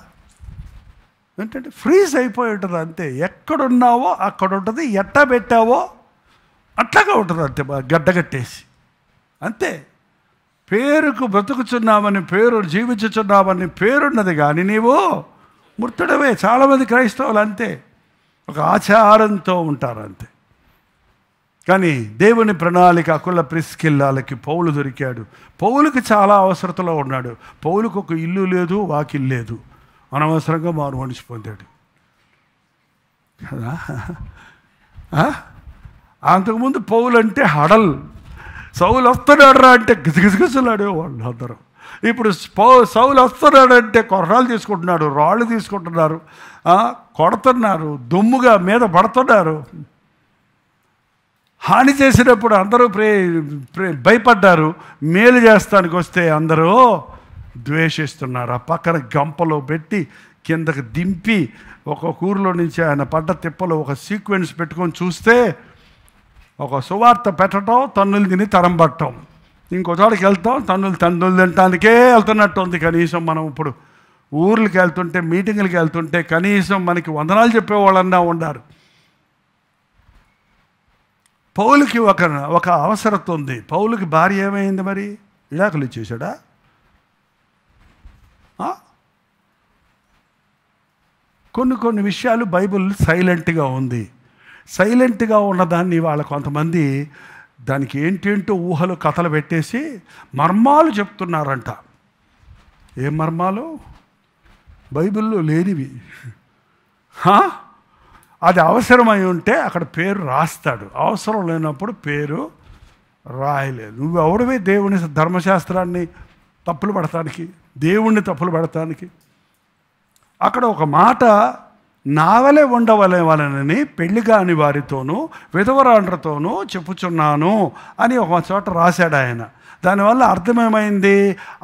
ఏంటంటే ఫ్రీజ్ అయిపోయి ఉంటుంది అంతే. ఎక్కడున్నావో అక్కడ ఉంటుంది, ఎట్టా పెట్టావో అట్లాగా ఉంటుంది అంతే, గడ్డగట్టేసి అంతే. పేరుకు బ్రతుకుచున్నామని, పేరు జీవించుచున్నామని పేరున్నది కానీ నీవు మృతుడవే. చాలామంది క్రైస్తవులు అంతే, ఒక ఆచారంతో ఉంటారు అంతే. కానీ దేవుని ప్రణాళిక అకుల ప్రిస్కిల్లాలకి పౌలు దొరికాడు. పౌలుకి చాలా అవసరతలో ఉన్నాడు. పౌలుకు ఒక ఇల్లు లేదు, వాకిల్ లేదు, అనవసరంగా మారు మనిషి పొందాడు కదా. అంతకుముందు పౌలు అంటే హడల్, సౌలు వస్తున్నాడు రా అంటే గిజగిజగిజలాడే వాళ్ళు అందరూ. ఇప్పుడు సౌలు వస్తున్నాడంటే కొర్రాలు తీసుకుంటున్నాడు, రాళ్ళు తీసుకుంటున్నారు, కొడుతున్నారు, దుమ్ముగా మీద పడుతున్నారు. హాని చేసినప్పుడు అందరూ భయపడ్డారు. మేలు చేస్తానికి వస్తే అందరూ ద్వేషిస్తున్నారు. ఆ పక్కన గంపలో పెట్టి కిందకి దింపి ఒక ఊరిలో నుంచి ఆయన పడ్డ తిప్పలో ఒక సీక్వెన్స్ పెట్టుకొని చూస్తే ఒక సువార్త పెట్టడం, తన్నులు తిని తరం పట్టడం, ఇంకో చోటకి వెళ్తాం తన్నులు తినటానికే వెళ్తున్నట్టు ఉంది. కనీసం మనం ఇప్పుడు ఊర్లకి వెళ్తుంటే, మీటింగులకి వెళ్తుంటే కనీసం మనకి వందనాలు చెప్పేవాళ్ళన్నా ఉండారు. పౌలుకి ఒక అవసరత ఉంది. పౌలుకి భార్య ఏమైంది మరి? విడాకులు ఇచ్చేసాడా? కొన్ని విషయాలు బైబిల్ సైలెంట్గా ఉంది. సైలెంట్గా ఉన్నదాన్ని వాళ్ళ కొంతమంది దానికి ఏంటేంటో ఊహలు, కథలు పెట్టేసి మర్మాలు చెప్తున్నారంట. ఏం మర్మాలు? బైబిల్లో లేనివి. అది అవసరమై ఉంటే అక్కడ పేరు రాస్తాడు, అవసరం లేనప్పుడు పేరు రాయలేదు. నువ్వు ఎవడవే దేవుని ధర్మశాస్త్రాన్ని తప్పులు పడటానికి, దేవుణ్ణి తప్పులు పడటానికి? అక్కడ ఒక మాట, నావలే ఉండవలెనని పెళ్లి కాని వారితోనూ విధవరాండ్రతోనూ చెప్పుచున్నాను అని ఒక చోట రాశాడు ఆయన. దానివల్ల అర్థమేమైంది?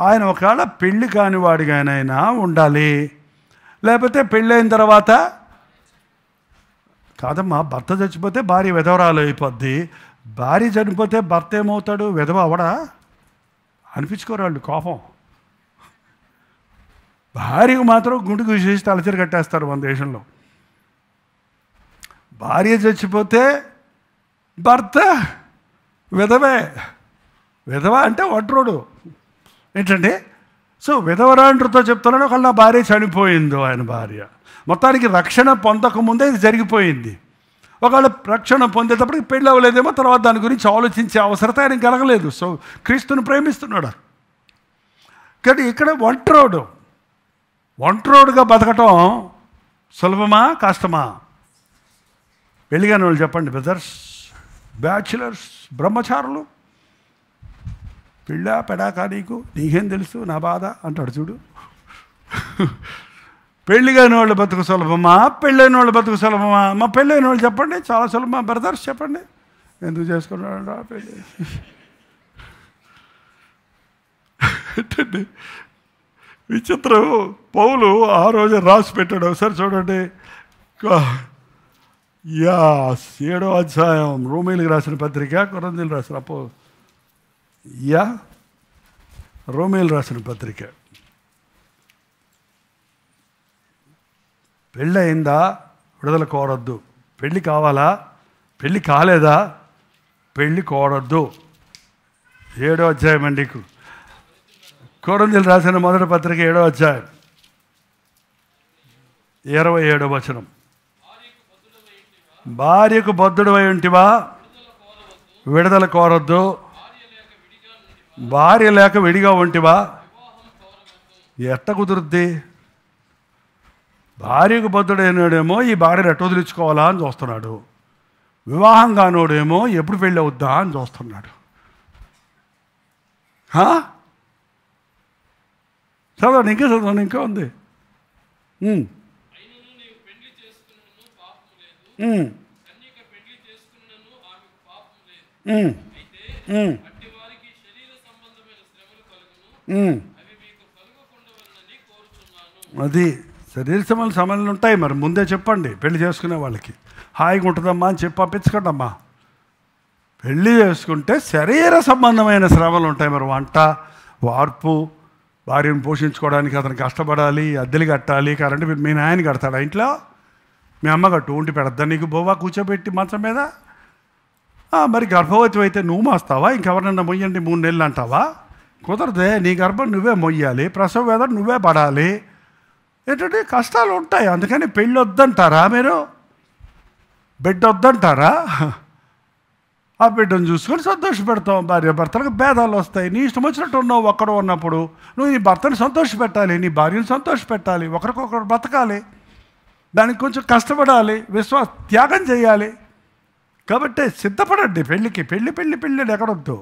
ఆయన ఒకవేళ పెళ్లి కాని వాడిగానైనా ఉండాలి, లేకపోతే పెళ్ళైన తర్వాత కాదమ్మా, భర్త చచ్చిపోతే భార్య విధవరాలు అయిపోద్ది, భార్య చనిపోతే భర్త ఏమవుతాడు? విధవ అవడా? అనిపించుకోరాళ్ళు కోపం. భార్యకు మాత్రం గుండెకు విశేష తలచర కట్టేస్తారు మన దేశంలో. భార్య చచ్చిపోతే భర్త విధవే. విధవ అంటే ఒంట్రోడు ఏంటండి? సో విధవరాండ్రతో చెప్తున్నాడు, ఒకళ్ళ నా భార్య చనిపోయిందో, ఆయన భార్య మొత్తానికి రక్షణ పొందకముందే ఇది జరిగిపోయింది. ఒకవేళ రక్షణ పొందేటప్పటికి పెళ్ళి అవ్వలేదేమో, తర్వాత దాని గురించి ఆలోచించే అవసరత ఆయనకు కలగలేదు. సో క్రీస్తుని ప్రేమిస్తున్నాడు. కానీ ఇక్కడ ఒంట్రోడుగా బతకటం సులభమా కష్టమా? పెళ్ళిగాని వాళ్ళు చెప్పండి బ్రదర్స్. బ్యాచులర్స్, బ్రహ్మచారులు, పెళ్ళా పెడాకా నీకేం తెలుసు నా బాధ అంటాడు చూడు. పెళ్ళి కాని వాళ్ళు బతుకు సులభమా, పెళ్ళైన వాళ్ళు బతుకు సులభమా? మా పెళ్ళైన వాళ్ళు చెప్పండి, చాలా సులభమా? బ్రదర్స్ చెప్పండి, ఎందుకు చేసుకున్నాడు ఆ పెళ్ళి? ఏంటండి విచిత్రం. పౌలు ఆ రోజు రాసి పెట్టాడు, ఒకసారి చూడండి. 7వ అధ్యాయం, రోమీలకు రాసిన పత్రిక, కొరింథీయులకు రాసిన రోమీయులకు రాసిన పత్రిక. పెళ్ళి అయిందా? విడుదల కోరొద్దు. పెళ్ళి కావాలా? పెళ్ళి కాలేదా? పెళ్ళి కోరొద్దు. 7వ అధ్యాయం అండి, కొరింథీయులకు రాసిన మొదటి పత్రిక 7వ అధ్యాయం 27వ వచనం. భార్యకు బద్ధుడవై ఉంటివా? విడుదల కోరొద్దు. భార్య లేక విడిగా ఉంటివా? ఎట్ట కుదురుద్ది? భార్యకు బద్ధుడైనాడేమో ఈ భార్యను ఎట్ట వదిలించుకోవాలా అని చూస్తున్నాడు. వివాహం కానోడేమో ఎప్పుడు పెళ్ళి అవుద్దా అని చూస్తున్నాడు. చదవండి, ఇంకా చదవండి, ఇంకా ఉంది. అది శరీర సమస్యలు ఉంటాయి. మరి ముందే చెప్పండి పెళ్లి చేసుకునే వాళ్ళకి, హాయిగా ఉంటుందమ్మా అని చెప్పి పంపించకండి అమ్మా. పెళ్ళి చేసుకుంటే శరీర సంబంధమైన శ్రమలు ఉంటాయి. మరి వంట, వార్పు, భార్యను పోషించుకోవడానికి అతను కష్టపడాలి, అద్దెలు కట్టాలి, కరెంటు బిల్లు మీ నాయన కడతాడా ఇంట్లో? మీ అమ్మ కట్టు ఉండి పెడద్దా నీకు బొవ్వ కూర్చోబెట్టి మంచం మీద? మరి గర్భవతి అయితే నువ్వు మోస్తావా? ఇంకెవరన్నా మొయ్యండి 3 నెలలు అంటావా? కుదరదే. నీ గర్భం నువ్వే మొయ్యాలి, ప్రసవ వేదన నువ్వే పడాలి. ఏంటంటే కష్టాలు ఉంటాయి. అందుకని పెళ్ళి వద్దంటారా మీరు? బిడ్డ వద్దంటారా? ఆ బిడ్డను చూసుకొని సంతోషపెడతాం. భార్య భర్తలకు భేదాలు వస్తాయి. నీ ఇష్టం వచ్చినట్టు ఉన్నావు ఒక్కడు ఉన్నప్పుడు. నువ్వు నీ భర్తను సంతోషపెట్టాలి, నీ భార్యను సంతోషపెట్టాలి, ఒకరికొకరు బ్రతకాలి, దానికి కొంచెం కష్టపడాలి, త్యాగం చేయాలి. కాబట్టి సిద్ధపడండి పెళ్ళికి. పెళ్ళి ఎక్కడొద్దు.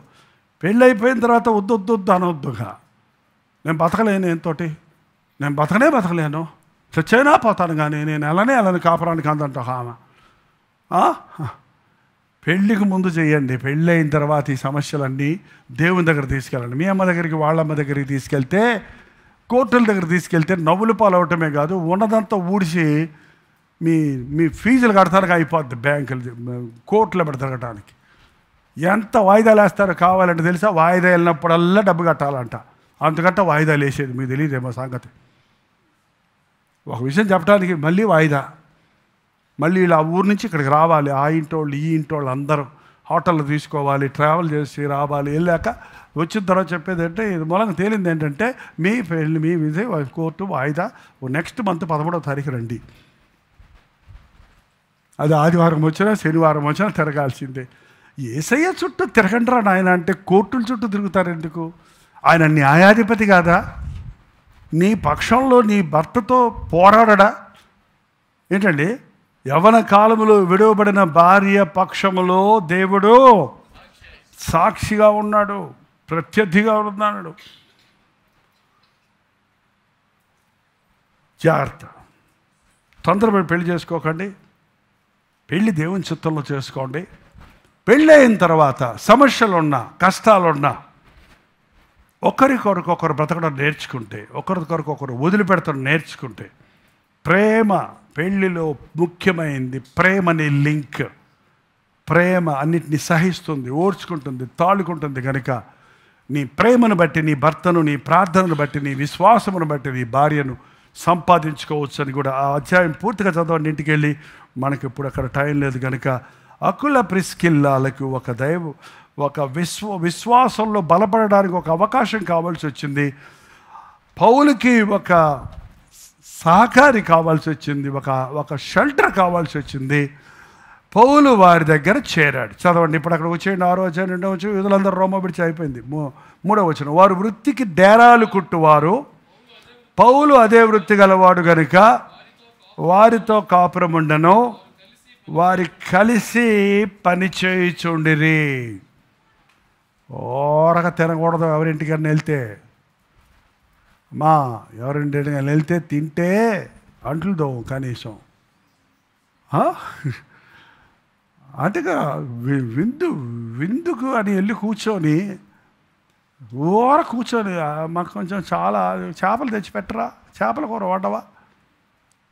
పెళ్ళి అయిపోయిన తర్వాత వద్దు అనవద్దుగా. నేను బతకలేను, ఏంతోటి నేను బతకలేను, చచ్చైనా పోతాను, కానీ నేను వెళ్ళని కాపురానికి అందంట ఆమె. పెళ్ళికి ముందు చేయండి. పెళ్ళి అయిన తర్వాత ఈ సమస్యలన్నీ దేవుని దగ్గర తీసుకెళ్ళండి. మీ అమ్మ దగ్గరికి, వాళ్ళమ్మ దగ్గరికి తీసుకెళ్తే, కోర్టుల దగ్గర తీసుకెళ్తే నవ్వులు పాలవటమే కాదు, ఉన్నదంతా ఊడిసి మీ ఫీజులు కడతానికి అయిపోద్ది. బ్యాంకులు, కోర్టులో తిరగటానికి ఎంత వాయిదాలు వేస్తారో కావాలంటే తెలుసా? వాయిదా వెళ్ళినప్పుడల్లా డబ్బు కట్టాలంట. అంతకంటే వాయిదాలు వేసేది మీకు తెలియదేమో సంగతి. ఒక విషయం చెప్పడానికి మళ్ళీ వాయిదా, మళ్ళీ ఇలా ఊరు నుంచి ఇక్కడికి రావాలి. ఆ ఇంటోళ్ళు ఈ ఇంటోళ్ళు అందరూ హోటళ్ళు తీసుకోవాలి, ట్రావెల్ చేసి రావాలి. వెళ్ళాక వచ్చిన తర్వాత చెప్పేది అంటే, ఇది మూలంగా తేలింది ఏంటంటే, మీ పెళ్ళి మీ కోర్టు వాయిదా నెక్స్ట్ మంత్ 11వ తారీఖు రండి. అది ఆదివారం వచ్చినా శనివారం వచ్చినా తిరగాల్సిందే. యేసయ్య చుట్టూ తిరగండిరా నాయన అంటే కోర్టుల చుట్టూ తిరుగుతారు ఎందుకు? ఆయన న్యాయాధిపతి కాదా? నీ పక్షంలో నీ భర్తతో పోరాడడా? ఏంటండి, యవ్వన కాలములో విడువబడిన భార్య పక్షములో దేవుడు సాక్షిగా ఉన్నాడు, ప్రత్యర్థిగా ఉన్నాడు. జాగ్రత్త, తొందరపడి పెళ్లి చేసుకోకండి. పెళ్ళి దేవుని చిత్తంలో చేసుకోండి. పెళ్ళి అయిన తర్వాత సమస్యలున్నా, కష్టాలున్నా ఒకరికొరకొకరు బ్రతకడం నేర్చుకుంటే, ఒకరికొరకొకరు వదిలిపెడతాం నేర్చుకుంటే, ప్రేమ పెళ్ళిలో ముఖ్యమైనది. ప్రేమని లింక్. ప్రేమ అన్నిటినీ సహిస్తుంది, ఓర్చుకుంటుంది, తాళుకుంటుంది. కనుక నీ ప్రేమను బట్టి నీ భర్తను, నీ ప్రార్థనను బట్టి, నీ విశ్వాసమును బట్టి నీ భార్యను సంపాదించుకోవచ్చు అని కూడా ఆ అధ్యాయం పూర్తిగా చదవండి ఇంటికి వెళ్ళి. మనకి ఇప్పుడు అక్కడ టైం లేదు కనుక అకుల ప్రిస్కిల్లాలకు ఒక విశ్వాసంలో బలపడడానికి ఒక అవకాశం కావాల్సి వచ్చింది. పౌలుకి ఒక సహకారి కావాల్సి వచ్చింది, ఒక షెల్టర్ కావాల్సి వచ్చింది. పౌలు వారి దగ్గర చేరాడు. చదవండి ఇప్పుడు అక్కడ వచ్చేయండి. 6వ అధ్యాయం 2వ వచనం. యూదులందరూ రోమ విడిచి అయిపోయింది. 3వ వచనం. వారు వృత్తికి డేరాలు కుట్టువారు, పౌలు అదే వృత్తి గలవాడు గనుక వారితో కాపురముండెను. వారి కలిసి పని చేయుచుండిరి. ఓరగా తినకూడదు. ఎవరింటికన్నా వెళ్తే ఎవరింటికన్నా వెళ్తే తింటే అంట్లు దోవు కనీసం. అంతేగా విందుకు అని వెళ్ళి కూర్చొని కూర్చొని మాకు కొంచెం చాలా చేపలు తెచ్చిపెట్టరా, చేపల కూర వండవా,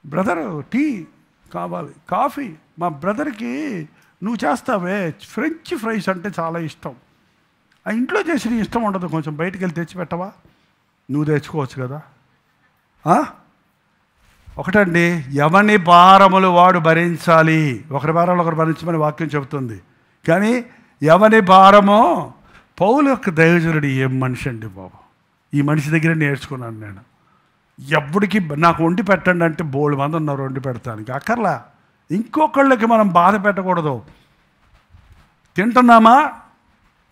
బ్రదరు టీ కావాలి, కాఫీ. మా బ్రదర్కి నువ్వు చేస్తావే ఫ్రెంచ్ ఫ్రైస్ అంటే చాలా ఇష్టం, ఆ ఇంట్లో చేసిన ఇష్టం ఉండదు, కొంచెం బయటికి వెళ్ళి తెచ్చిపెట్టవా, నువ్వు తెచ్చుకోవచ్చు కదా. ఒకటండి, ఎవని భారములు వాడు భరించాలి. ఒకరి భారాలు ఒకరు భరించమని వాక్యం చెబుతుంది. కానీ ఎవని భారమో, పౌలు యొక్క దైవజనుడు ఏం మనిషి అండి బాబు. ఈ మనిషి దగ్గర నేర్చుకున్నాను నేను. ఎప్పటికీ నాకు వండి పెట్టండి అంటే బోల్డ్ మంది ఉన్నారు వండి పెడతానికి. అక్కర్లా, ఇంకొకళ్ళకి మనం బాధ పెట్టకూడదు. తింటున్నామా,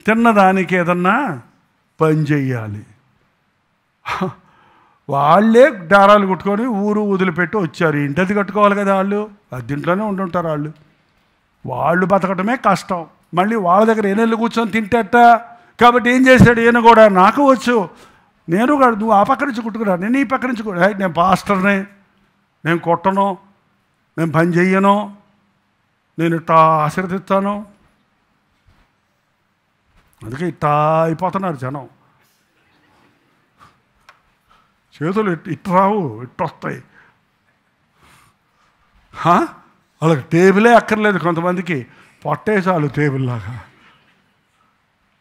తిన్నదానికి ఏదన్నా పని చెయ్యాలి. వాళ్ళే దారాలు కుట్టుకొని ఊరు వదిలిపెట్టి వచ్చారు. ఇంటది కట్టుకోవాలి కదా వాళ్ళు, దీంట్లోనే ఉండుంటారు వాళ్ళు బతకటమే కష్టం. మళ్ళీ వాళ్ళ దగ్గర ఏనెళ్ళు కూర్చొని తింటేట. కాబట్టి ఏం చేశాడు ఈయన కూడా, నాకు వచ్చు, నేను కూడా, నువ్వు ఆ పక్క నుంచి కుట్టుకురా, నేను ఈ పక్క నుంచి నేను పాస్టర్ని, నేను కొట్టను, నేను పని చెయ్యను, నేను ఇట్టా ఆశీర్వదిస్తాను. అందుకే ఇట్టా అయిపోతున్నారు జనం. చేతులు ఇట్టు రావు, ఇట్టు వస్తాయి. వాళ్ళకి టేబులే అక్కర్లేదు. కొంతమందికి పొట్టే చాలు టేబుల్ లాగా.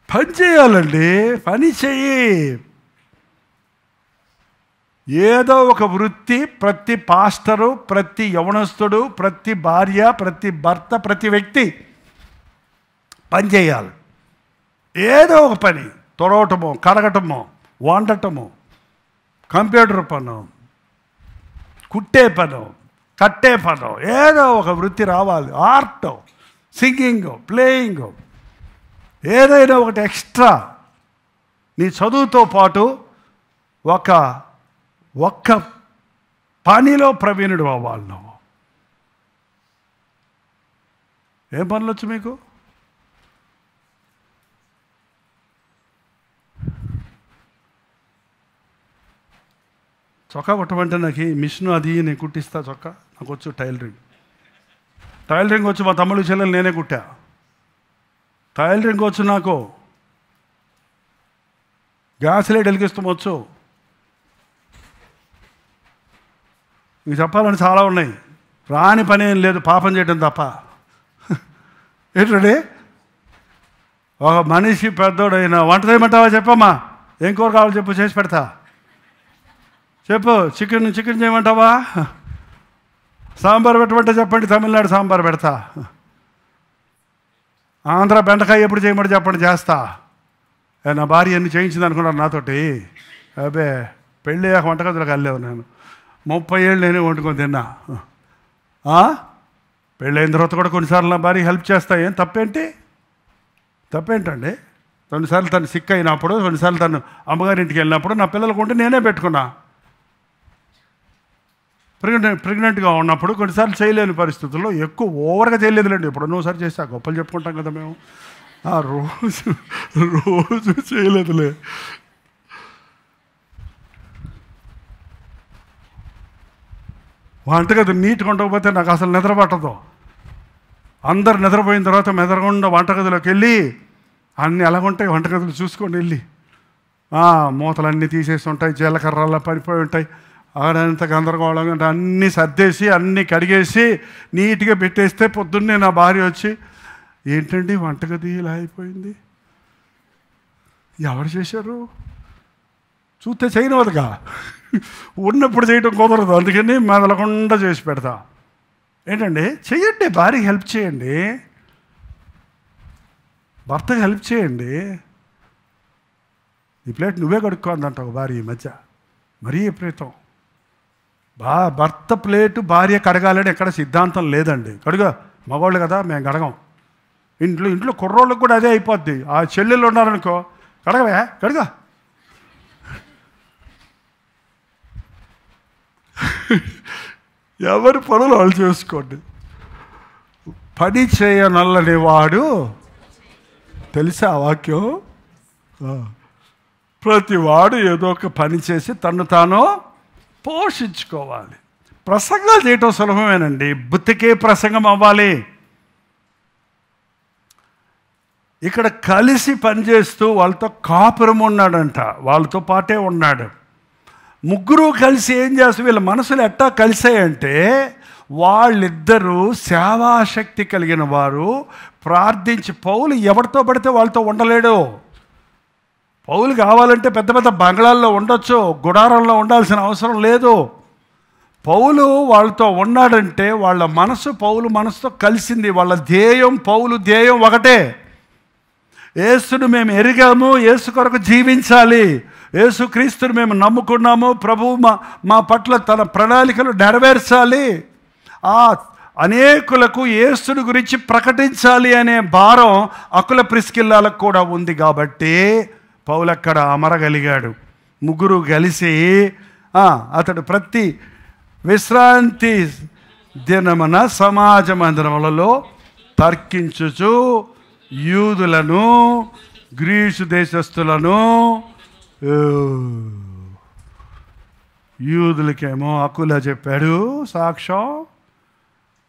పని చేయాలండి, పని చెయ్యి. ఏదో ఒక వృత్తి ప్రతి పాస్టరు, ప్రతి యవనస్తుడు, ప్రతి భార్య, ప్రతి భర్త, ప్రతి వ్యక్తి పని చేయాలి. ఏదో ఒక పని, తొడవటమో, కడగటమో, వండటమో, కంప్యూటర్ పను, కుట్టే పను, కట్టే పను, ఏదో ఒక వృత్తి రావాలి. ఆర్ట్, సింగింగ్, ప్లేయింగ్, ఏదైనా ఒకటి ఎక్స్ట్రా. నీ చదువుతో పాటు ఒక్క పనిలో ప్రవీణుడు అవ్వాలి నువ్వు. ఏం పనులు వచ్చు మీకు? చొక్కా కుట్టమంటే నాకు మిషన్ అది నేను కుట్టిస్తా. చొక్కా నాకు వచ్చు. టైలరింగ్ వచ్చు. మా తమ్ముడు చెల్లెలు నేనే కుట్టా. టైలరింగ్ వచ్చు నాకు. గ్యాస్ లైట్ వెలిగిస్తాం వచ్చు. మీకు చెప్పాలని చాలా ఉన్నాయి. రాని పని ఏం లేదు, పాపం చేయడం తప్ప. ఏంటండి, ఒక మనిషి పెద్దోడైనా వంట చేయమంటావా? చెప్పమ్మా, ఏం కూర కావాలో చెప్పు, చేసి పెడతా. చెప్పు, చికెన్ చేయమంటావా? సాంబార్ పెట్టమంటే చెప్పండి, తమిళనాడు సాంబార్ పెడతా. ఆంధ్ర బెండకాయ ఎప్పుడు చేయమంటే చెప్పండి, చేస్తా. నా భార్య ఎన్ని చేయించింది అనుకున్నారు నాతోటి. అబ్బే, పెళ్ళి అయ్యాక వంటగదిలోకి వెళ్ళలేవు నేను. 30 ఏళ్ళు నేనే వండుకొని తిన్నా. పెళ్ళైన తర్వాత కూడా కొన్నిసార్లు నా భార్య హెల్ప్ చేస్తా. ఏం తప్పేంటండి? కొన్నిసార్లు తను సిక్ అయినప్పుడు, కొన్నిసార్లు తను అమ్మగారింటికి వెళ్ళినప్పుడు నా పిల్లలకు ఉంటే నేనే పెట్టుకున్నా. ప్రెగ్నెంట్గా ఉన్నప్పుడు కొన్నిసార్లు చేయలేని పరిస్థితుల్లో, ఎక్కువ ఓవర్గా చేయలేదులేండి. ఇప్పుడు ఒకసారి చేస్తే గొప్పలు చెప్పుకుంటాం కదా మేము. రోజు చేయలేదులే. వంటగది నీట్గా ఉండకపోతే నాకు అసలు నిద్ర పట్టదు. అందరు నిద్రపోయిన తర్వాత మెదరకుండా వంటగదిలోకి వెళ్ళి అన్నీ ఎలాగుంటాయి వంటగదులు చూసుకొని వెళ్ళి మూతలన్నీ తీసేసి ఉంటాయి, జీలకర్రలా పడిపోయి ఉంటాయి, ఆడంత గందరగోళంగా అంటే అన్నీ సర్దేసి అన్నీ కడిగేసి నీట్గా పెట్టేస్తే పొద్దున్నే నా భార్య వచ్చి, ఏంటండి వంటగది ఇలా అయిపోయింది, ఎవరు చేశారు? చూస్తే చేయనవదుగా, ఉన్నప్పుడు చేయటం కుదరదు, అందుకని మెదలకుండా చేసి పెడతా. ఏంటండి, చెయ్యండి, భార్యకి హెల్ప్ చేయండి, భర్తకి హెల్ప్ చేయండి. ఈ ప్లేట్ నువ్వే కడుక్కోందంటావు భార్య ఈ మధ్య, మరీ విపరీతం. భర్త ప్లేటు భార్య కడగాలని ఎక్కడ సిద్ధాంతం లేదండి. మగవాళ్ళు కదా, మేము కడగం. ఇంట్లో కుర్రోళ్ళకి కూడా అదే అయిపోద్ది. ఆ చెల్లెళ్ళు ఉన్నారనుకో, కడగా ఎవరి పనులు వాళ్ళు చేసుకోండి. పని చేయనల్లని వాడు, తెలుసా ఆ వాక్యం? ప్రతి వాడు ఏదో ఒక పని చేసి తను తాను పోషించుకోవాలి. ప్రసంగాలు చేయటం సులభమేనండి, బుద్ధికే ప్రసంగం అవ్వాలి. ఇక్కడ కలిసి పనిచేస్తూ వాళ్ళతో కాపురం ఉన్నాడంట, వాళ్ళతో పాటే ఉన్నాడు. ముగ్గురు కలిసి ఏం చేస్తారు, వీళ్ళ మనసులు ఎట్టా కలిసాయంటే వాళ్ళిద్దరూ సేవాశక్తి కలిగిన వారు. ప్రార్థించి, పౌలు ఎవరితో పడితే వాళ్ళతో ఉండలేడు. పౌలు కావాలంటే పెద్ద పెద్ద బంగ్లాల్లో ఉండొచ్చు, గుడారంలో ఉండాల్సిన అవసరం లేదు. పౌలు వాళ్ళతో ఉన్నాడంటే వాళ్ళ మనసు పౌలు మనసుతో కలిసింది. వాళ్ళ ధ్యేయం, పౌలు ధ్యేయం ఒకటే. యేసును మేము ఎరిగాము, యేసు కొరకు జీవించాలి, యేసుక్రీస్తుని మేము నమ్ముకున్నాము, ప్రభువు మా పట్ల తన ప్రణాళికలు నెరవేర్చాలి, అనేకులకు యేసుని గురించి ప్రకటించాలి అనే భారం అకుల ప్రిస్కిల్లాలకు కూడా ఉంది. కాబట్టి పౌలు అక్కడ అమరగలిగాడు. ముగ్గురు కలిసి అతడు ప్రతి విశ్రాంతి దినమున సమాజ మందిరములలో తర్కించుచు యూదులను గ్రీసు దేశస్థులను, యూదులకేమో అకుల చెప్పాడు సాక్ష్యం,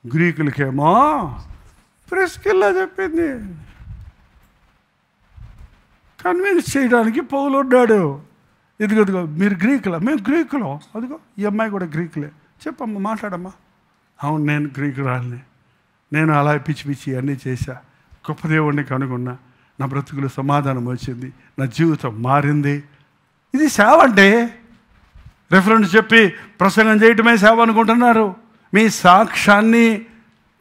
గ్రీకులకేమో ప్రిస్కిల్లా చెప్పింది. కన్విన్స్ చేయడానికి పౌలు ఉన్నాడు. ఇదిగో మీరు గ్రీకులా? మేము గ్రీకులం. అదిగో ఈ అమ్మాయి కూడా గ్రీకులే. చెప్పమ్మా, మాట్లాడమ్మా. అవును, నేను గ్రీకురాలిని, నేను అలా పిచ్చి పిచ్చి అన్నీ చేశా, గొప్ప దేవుడిని కనుగొన్నా, నా బ్రతుకులు సమాధానం వచ్చింది, నా జీవితం మారింది. ఇది సేవ అంటే. రెఫరెన్స్ చెప్పి ప్రసంగం చేయటమే సేవ అనుకుంటున్నారు. మీ సాక్ష్యాన్ని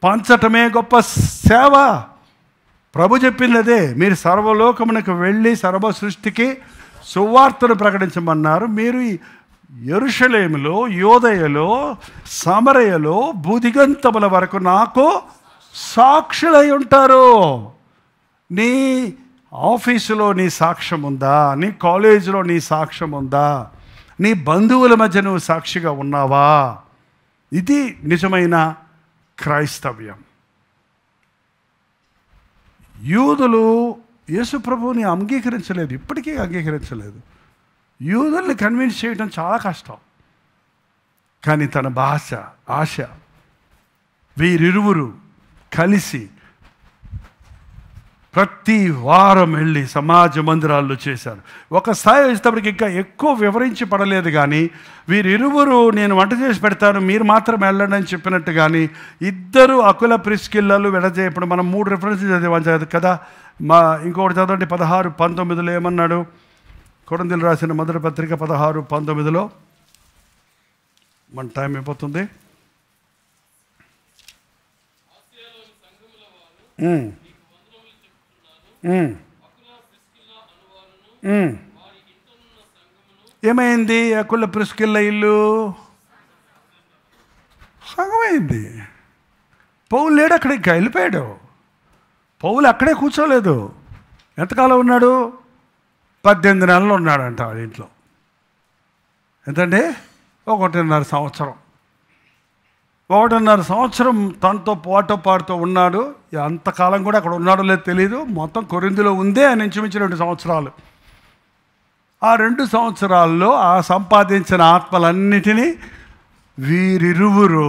పంచటమే గొప్ప సేవ. ప్రభు చెప్పింది అదే, మీరు సర్వలోకమునకు వెళ్ళి సర్వ సృష్టికి సువార్తను ప్రకటించమన్నారు. మీరు యెరూషలేములో, యోదయలో, సమరయలో, భూదిగంతముల వరకు నాకు సాక్షులై ఉంటారు. నీ ఆఫీసులో నీ సాక్ష్యం ఉందా? నీ కాలేజీలో నీ సాక్ష్యం ఉందా? నీ బంధువుల మధ్య నువ్వు సాక్షిగా ఉన్నావా? ఇది నిజమైన క్రైస్తవ్యం. యూదులు యేసు ప్రభువుని అంగీకరించలేదు, ఇప్పటికీ అంగీకరించలేదు. యూదుల్ని కన్విన్స్ చేయడం చాలా కష్టం. కానీ తన ఆశ వీరిరువురు కలిసి ప్రతి వారం వెళ్ళి సమాజ మందిరాల్లో చేశారు. ఒక స్థాయి వచ్చేటప్పటికి ఇంకా ఎక్కువ వివరించి పడలేదు. కానీ వీరిరువురు నేను వంట చేసి పెడతాను, మీరు మాత్రం వెళ్ళండి అని చెప్పినట్టు. కానీ ఇద్దరు అకుల ప్రిస్కిల్లాలు విడజేయప్పుడు మనం 3 రిఫరెన్సెస్ చదివాం కదా. ఇంకొకటి చదవండి, 16:19 ఏమన్నాడు? కొరింథీయులకు రాసిన మొదటి పత్రిక 16:19. మన టైం అయిపోతుంది. ఏమైంది? అకుల ప్రిస్కిల్ల ఇల్లు సగమైంది. పౌలు లేడు అక్కడ, ఇంకా వెళ్ళిపోయాడు. పౌలు అక్కడే కూర్చోలేదు. ఎంతకాలం ఉన్నాడు? 18 నెలలు ఉన్నాడంట వాళ్ళ ఇంట్లో. ఎంతండి? 1.5 సంవత్సరం. 1.5 సంవత్సరం తనతో పాడుతూ ఉన్నాడు. అంతకాలం కూడా అక్కడ ఉన్నాడో లేదో తెలియదు. మొత్తం కొరింథీలో ఉందే ఆయన ఇంచుమించు 2 సంవత్సరాలు. ఆ 2 సంవత్సరాల్లో ఆ సంపాదించిన ఆత్మలన్నిటినీ వీరిరువురు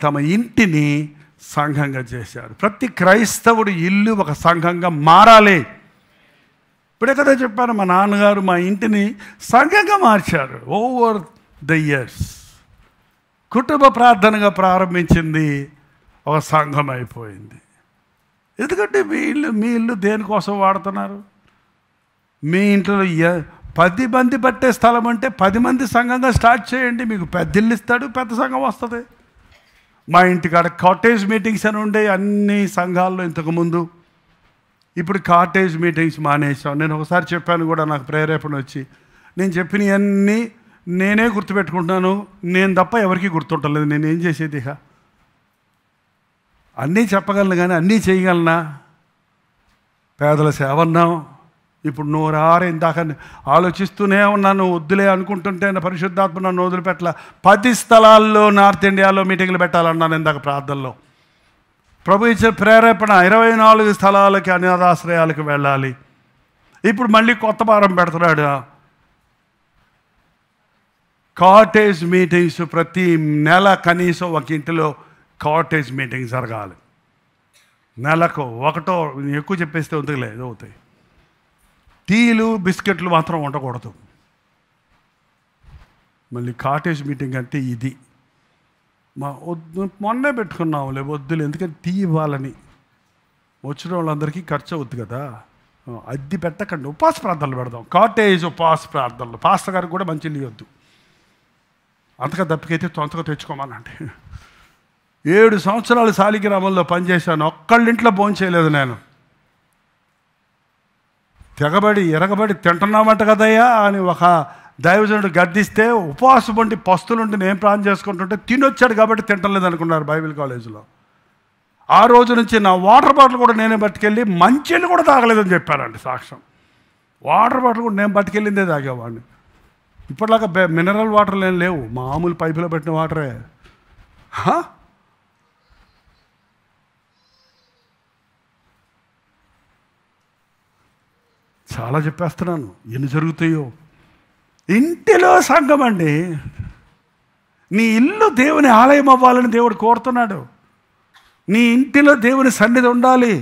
తమ ఇంటిని సంఘంగా చేశారు. ప్రతి క్రైస్తవుడు ఇల్లు ఒక సంఘంగా మారాలి. ఇప్పుడే కదా చెప్పాను, మా నాన్నగారు మా ఇంటిని సంఘంగా మార్చారు. ఓవర్ ద ఇయర్స్ కుటుంబ ప్రార్థనగా ప్రారంభించింది ఒక సంఘం అయిపోయింది. ఎందుకంటే మీ ఇల్లు దేనికోసం వాడుతున్నారు? మీ ఇంట్లో 10 మంది పట్టే స్థలం అంటే 10 మంది సంఘంగా స్టార్ట్ చేయండి. మీకు పెద్ద ఇల్లు ఇస్తాడు, పెద్ద సంఘం వస్తుంది. మా ఇంటికాడ కాటేజ్ మీటింగ్స్ అని ఉండే అన్ని సంఘాల్లో ఇంతకుముందు. ఇప్పుడు కాటేజ్ మీటింగ్స్ మానేసాం. నేను ఒకసారి చెప్పాను కూడా, నాకు ప్రేరేపణ వచ్చి. నేను చెప్పినవన్నీ నేనే గుర్తుపెట్టుకుంటున్నాను, నేను తప్ప ఎవరికి గుర్తుంటలేదు. నేనేం చేసేది? ఇక అన్నీ చెప్పగలను కానీ అన్నీ చేయగలనా? పేదల సేవ అన్నాం, ఇప్పుడు నోరారే ఇందాక ఆలోచిస్తూనే ఉన్నాను, వద్దులే అనుకుంటుంటే పరిశుద్ధాత్మ నన్ను వదిలిపెట్టల. 10 స్థలాల్లో నార్త్ ఇండియాలో మీటింగ్లు పెట్టాలన్నాను ఇందాక ప్రార్థనలో. ప్రభు ఇచ్చే ప్రేరేపణ 24 స్థలాలకి అనాథాశ్రయాలకు వెళ్ళాలి. ఇప్పుడు మళ్ళీ కొత్త భారం పెడుతున్నాడు. కాటేజ్ మీటింగ్స్ ప్రతి నెల కనీసం ఒక ఇంటిలో కాటేజ్ మీటింగ్ జరగాలి. నెలకు ఒకటో, ఎక్కువ చెప్పేస్తే ఉందిలే ఏదో అవుతాయి. టీలు బిస్కెట్లు మాత్రం ఉండకూడదు. మళ్ళీ కాటేజ్ మీటింగ్ అంటే ఇది. మొన్నే పెట్టుకున్నాంలే, వద్దులే, ఎందుకంటే టీ ఇవ్వాలని. వచ్చిన వాళ్ళందరికీ ఖర్చు అవుద్ది కదా, అద్దె పెట్టకండి. ఉపవాస ప్రార్థనలు పెడదాం, కాటేజ్ ఉపవాస ప్రార్థనలు. పాస్టర్ గారికి కూడా మంచి ఇవ్వద్దు, అంతగా దప్పికైతే తొంతగా తెచ్చుకోమనండి. 7 సంవత్సరాలు సాలిగ్రామంలో పనిచేశాను, ఒక్కళ్ళింట్లో భోజనం చేయలేదు నేను. తెగబడి ఎరగబడి తింటున్నామంట కదయ్యా అని ఒక దైవజనుడు గద్దిస్తే, ఉపవాసం ఉండి పస్తులుండి నేను ప్రార్థన చేసుకుంటుంటే తినొచ్చాడు కాబట్టి తింటలేదు అనుకున్నారు బైబిల్ కాలేజీలో. ఆ రోజు నుంచి నా వాటర్ బాటిల్ కూడా నేనే పట్టుకెళ్ళి, మంచిని కూడా తాగలేదని చెప్పారండి సాక్ష్యం. వాటర్ బాటిల్ కూడా నేను పట్టుకెళ్ళిందే తాగేవాడిని. ఇప్పటిలాగా మినరల్ వాటర్లు ఏం లేవు, మామూలు పైపులో పెట్టిన వాటరే. చాలా చెప్పేస్తున్నాను, ఎన్ని జరుగుతాయో. ఇంటిలో సంఘం అండి. నీ ఇల్లు దేవుని ఆలయం అవ్వాలని దేవుడు కోరుతున్నాడు. నీ ఇంటిలో దేవుని సన్నిధి ఉండాలి.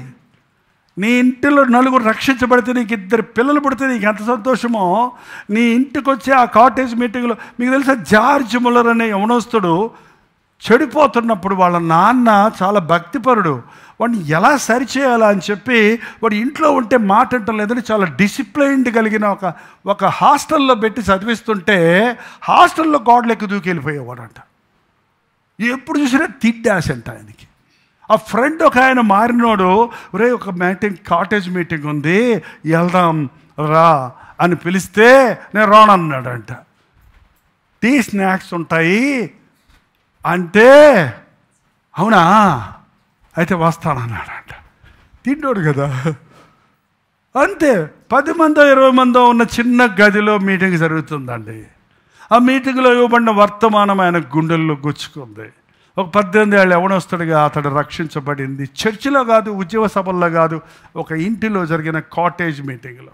నీ ఇంటిలో నలుగురు రక్షించబడితే, నీకు 2 పిల్లలు పుడితే నీకు ఎంత సంతోషమో. నీ ఇంటికి వచ్చే ఆ కాటేజ్ మీటింగ్లో, మీకు తెలుసా జార్జ్ ముల్లర్ అనే యవనస్తుడు చెడిపోతున్నప్పుడు వాళ్ళ నాన్న చాలా భక్తిపరుడు, వాడిని ఎలా సరిచేయాలా అని చెప్పి వాడు ఇంట్లో ఉంటే మాట అంటం లేదని చాలా డిసిప్లైన్డ్ కలిగిన ఒక హాస్టల్లో పెట్టి చదివిస్తుంటే హాస్టల్లో గోడలెక్కి దూకి వెళ్ళిపోయేవాడంట. ఎప్పుడు చూసినా తిడ్డాసంట ఆయనకి. ఆ ఫ్రెండ్ ఒక ఆయన మారినోడు, రే ఒక కాటేజ్ మీటింగ్ ఉంది వెళ్దాం రా అని పిలిస్తే నేను రానన్నాడంట. టీ స్నాక్స్ ఉంటాయి అంటే, అవునా అయితే వస్తానన్నాడంట. తిండోడు కదా, అంతే. 10 మందో 20 మందో ఉన్న చిన్న గదిలో మీటింగ్ జరుగుతుందండి. ఆ మీటింగ్లో ఇవ్వబడిన వర్తమానం ఆయన గుండెల్లో గుచ్చుకుంది. ఒక 18 ఏళ్ళు యవనస్తుడిగా అతడు రక్షించబడింది. చర్చిలో కాదు, ఉద్యోగ సభల్లో కాదు, ఒక ఇంటిలో జరిగిన కాటేజ్ మీటింగ్లో.